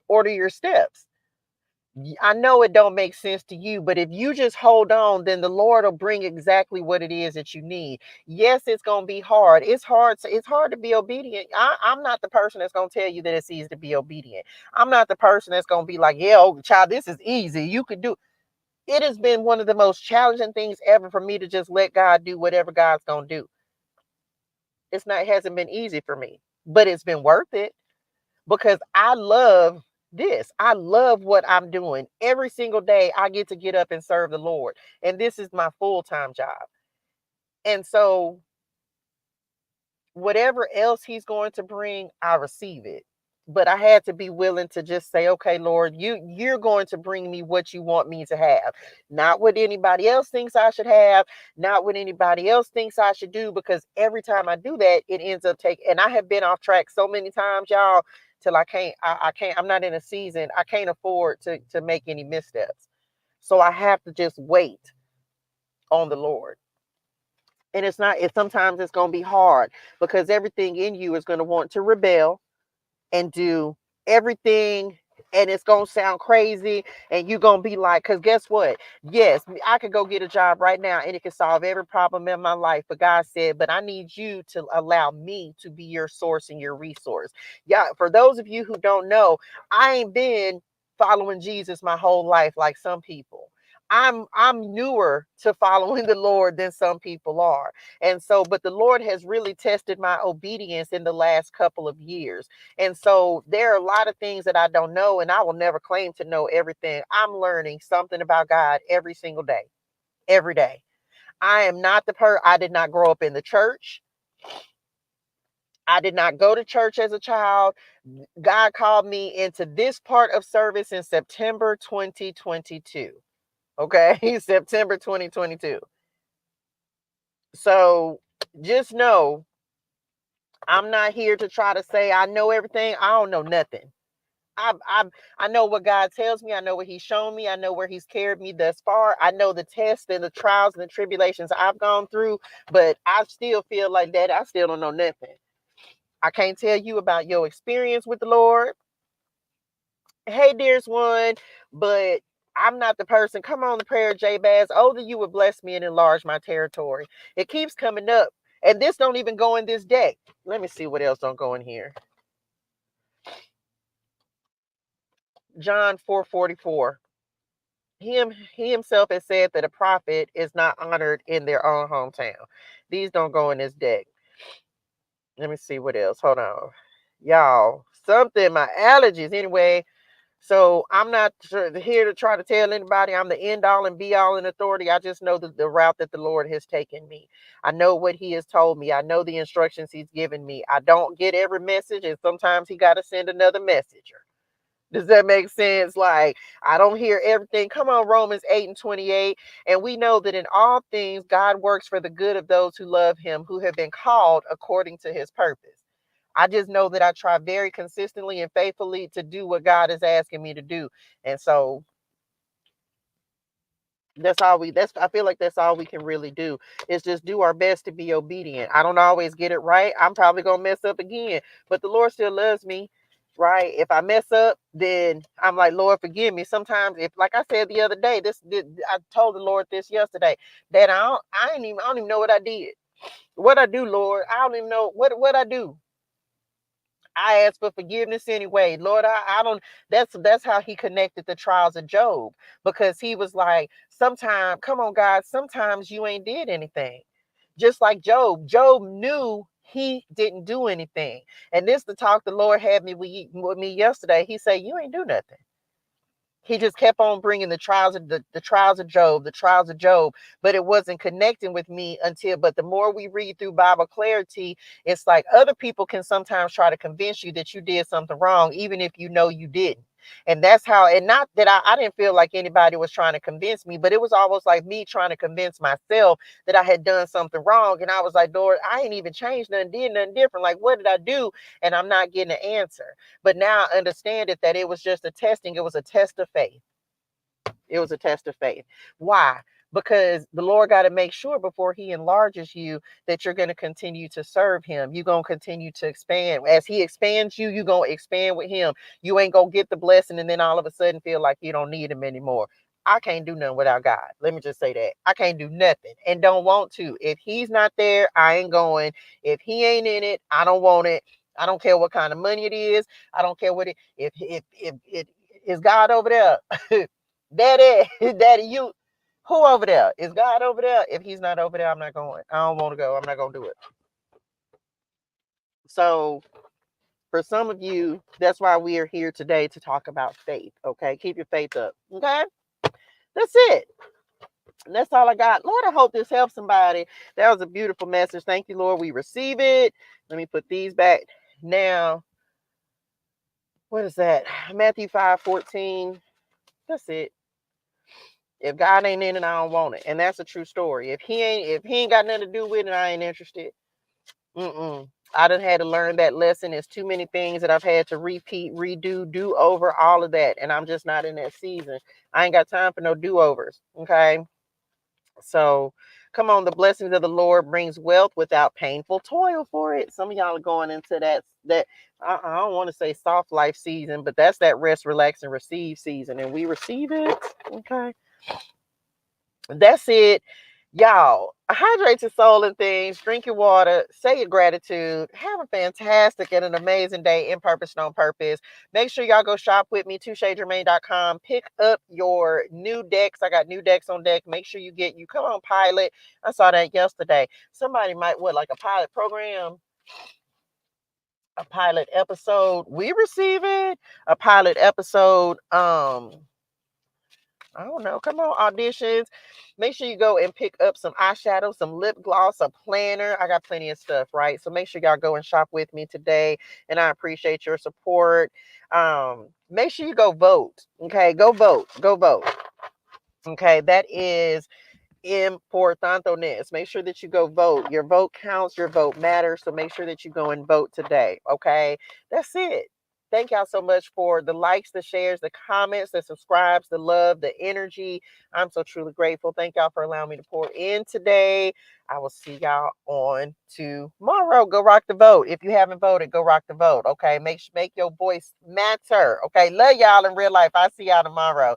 order your steps. I know it don't make sense to you, but if you just hold on, then the Lord will bring exactly what it is that you need. Yes, it's going to be hard. It's hard. It's hard to be obedient. I'm not the person that's going to tell you that it's easy to be obedient. I'm not the person that's going to be like, yeah, oh, child, this is easy. You could do. It has been one of the most challenging things ever for me to just let God do whatever God's going to do. It hasn't been easy for me, but it's been worth it, because I love this. I love what I'm doing. Every single day I get to get up and serve the Lord. And this is my full-time job. And so whatever else he's going to bring, I receive it. But I had to be willing to just say, okay, Lord, you're going to bring me what you want me to have. Not what anybody else thinks I should have, not what anybody else thinks I should do, because every time I do that, it ends up taking, and I have been off track so many times, y'all, till I can't, I'm not in a season, I can't afford to make any missteps. So I have to just wait on the Lord. And sometimes it's going to be hard, because everything in you is going to want to rebel and do everything, and it's gonna sound crazy, and you're gonna be like, because guess what, yes, I could go get a job right now and it can solve every problem in my life, but God said, but I need you to allow me to be your source and your resource. Yeah, for those of you who don't know, I ain't been following Jesus my whole life like some people. I'm newer to following the Lord than some people are. And so, but the Lord has really tested my obedience in the last couple of years. And so there are a lot of things that I don't know, and I will never claim to know everything. I'm learning something about God every single day, every day. I am not I did not grow up in the church. I did not go to church as a child. God called me into this part of service in September 2022. Okay, September 2022. So just know, I'm not here to try to say I know everything. I don't know nothing. I know what God tells me. I know what he's shown me. I know where he's carried me thus far. I know the tests and the trials and the tribulations I've gone through, but I still feel like that. I still don't know nothing. I can't tell you about your experience with the Lord. Hey, dearest one, but I'm not the person. Come on, the prayer, Jabez. Oh, that you would bless me and enlarge my territory. It keeps coming up. And this don't even go in this deck. Let me see what else don't go in here. John 4:44. He himself has said that a prophet is not honored in their own hometown. These don't go in this deck. Let me see what else. Hold on. Y'all, something, my allergies. Anyway, so I'm not here to try to tell anybody I'm the end all and be all in authority. I just know the route that the Lord has taken me. I know what he has told me. I know the instructions he's given me. I don't get every message, and sometimes he got to send another messenger. Does that make sense? Like, I don't hear everything. Come on, Romans 8 and 28. And we know that in all things, God works for the good of those who love him, who have been called according to his purpose. I just know that I try very consistently and faithfully to do what God is asking me to do. And so I feel like that's all we can really do is just do our best to be obedient. I don't always get it right. I'm probably gonna mess up again, but the Lord still loves me, right? If I mess up, then I'm like, Lord, forgive me. Sometimes, if, like I said the other day, I told the Lord this yesterday, that I don't even know what I did. What I do, Lord, I don't even know what I do. I ask for forgiveness anyway. Lord, I don't, that's how he connected the trials of Job, because he was like, sometimes, come on, God, sometimes you ain't did anything. Just like Job knew he didn't do anything. And this the talk the Lord had me with me yesterday. He said, you ain't do nothing. He just kept on bringing the trials of the trials of Job, the trials of Job, but it wasn't connecting with me until. But the more we read through Bible clarity, it's like other people can sometimes try to convince you that you did something wrong, even if you know you didn't. And that's how, and not that I didn't feel like anybody was trying to convince me, but it was almost like me trying to convince myself that I had done something wrong. And I was like, Lord, I ain't even changed nothing, did nothing different. Like, what did I do? And I'm not getting an answer. But now I understand it, that it was just a testing. It was a test of faith. It was a test of faith. Why? Because the Lord got to make sure before he enlarges you that you're going to continue to serve him. You're going to continue to expand. As he expands you, you're going to expand with him. You ain't going to get the blessing and then all of a sudden feel like you don't need him anymore. I can't do nothing without God. Let me just say that. I can't do nothing and don't want to. If he's not there, I ain't going. If he ain't in it, I don't want it. I don't care what kind of money it is. I don't care what it, if it is God over there. Daddy, daddy, who over there? Is God over there? If he's not over there, I'm not going. I don't want to go. I'm not going to do it. So for some of you, that's why we are here today, to talk about faith. Okay. Keep your faith up. Okay. That's it. And that's all I got. Lord, I hope this helps somebody. That was a beautiful message. Thank you, Lord. We receive it. Let me put these back now. What is that? Matthew 5:14. That's it. If God ain't in it, I don't want it. And that's a true story. If he ain't got nothing to do with it, I ain't interested. I done had to learn that lesson. There's too many things that I've had to repeat, redo, do over, all of that. And I'm just not in that season. I ain't got time for no do-overs. Okay. So come on, the blessings of the Lord brings wealth without painful toil for it. Some of y'all are going into that I don't want to say soft life season, but that's that rest, relax, and receive season. And we receive it. Okay. That's it. Y'all, hydrate your soul and things, drink your water, say your gratitude, have a fantastic and an amazing day in purpose and on purpose. Make sure y'all go shop with me, touchegermain.com. Pick up your new decks. I got new decks on deck. Make sure you come on pilot. I saw that yesterday. Somebody might, like a pilot program, a pilot episode. We receive it. A pilot episode. I don't know. Come on, auditions. Make sure you go and pick up some eyeshadow, some lip gloss, a planner. I got plenty of stuff, right? So make sure y'all go and shop with me today. And I appreciate your support. Make sure you go vote. Okay, go vote. Go vote. Okay, that is importante. Make sure that you go vote. Your vote counts. Your vote matters. So make sure that you go and vote today. Okay, that's it. Thank y'all so much for the likes, the shares, the comments, the subscribes, the love, the energy. I'm so truly grateful. Thank y'all for allowing me to pour in today. I will see y'all on tomorrow. Go rock the vote. If you haven't voted, go rock the vote. Okay, make your voice matter. Okay, love y'all in real life. I'll see y'all tomorrow.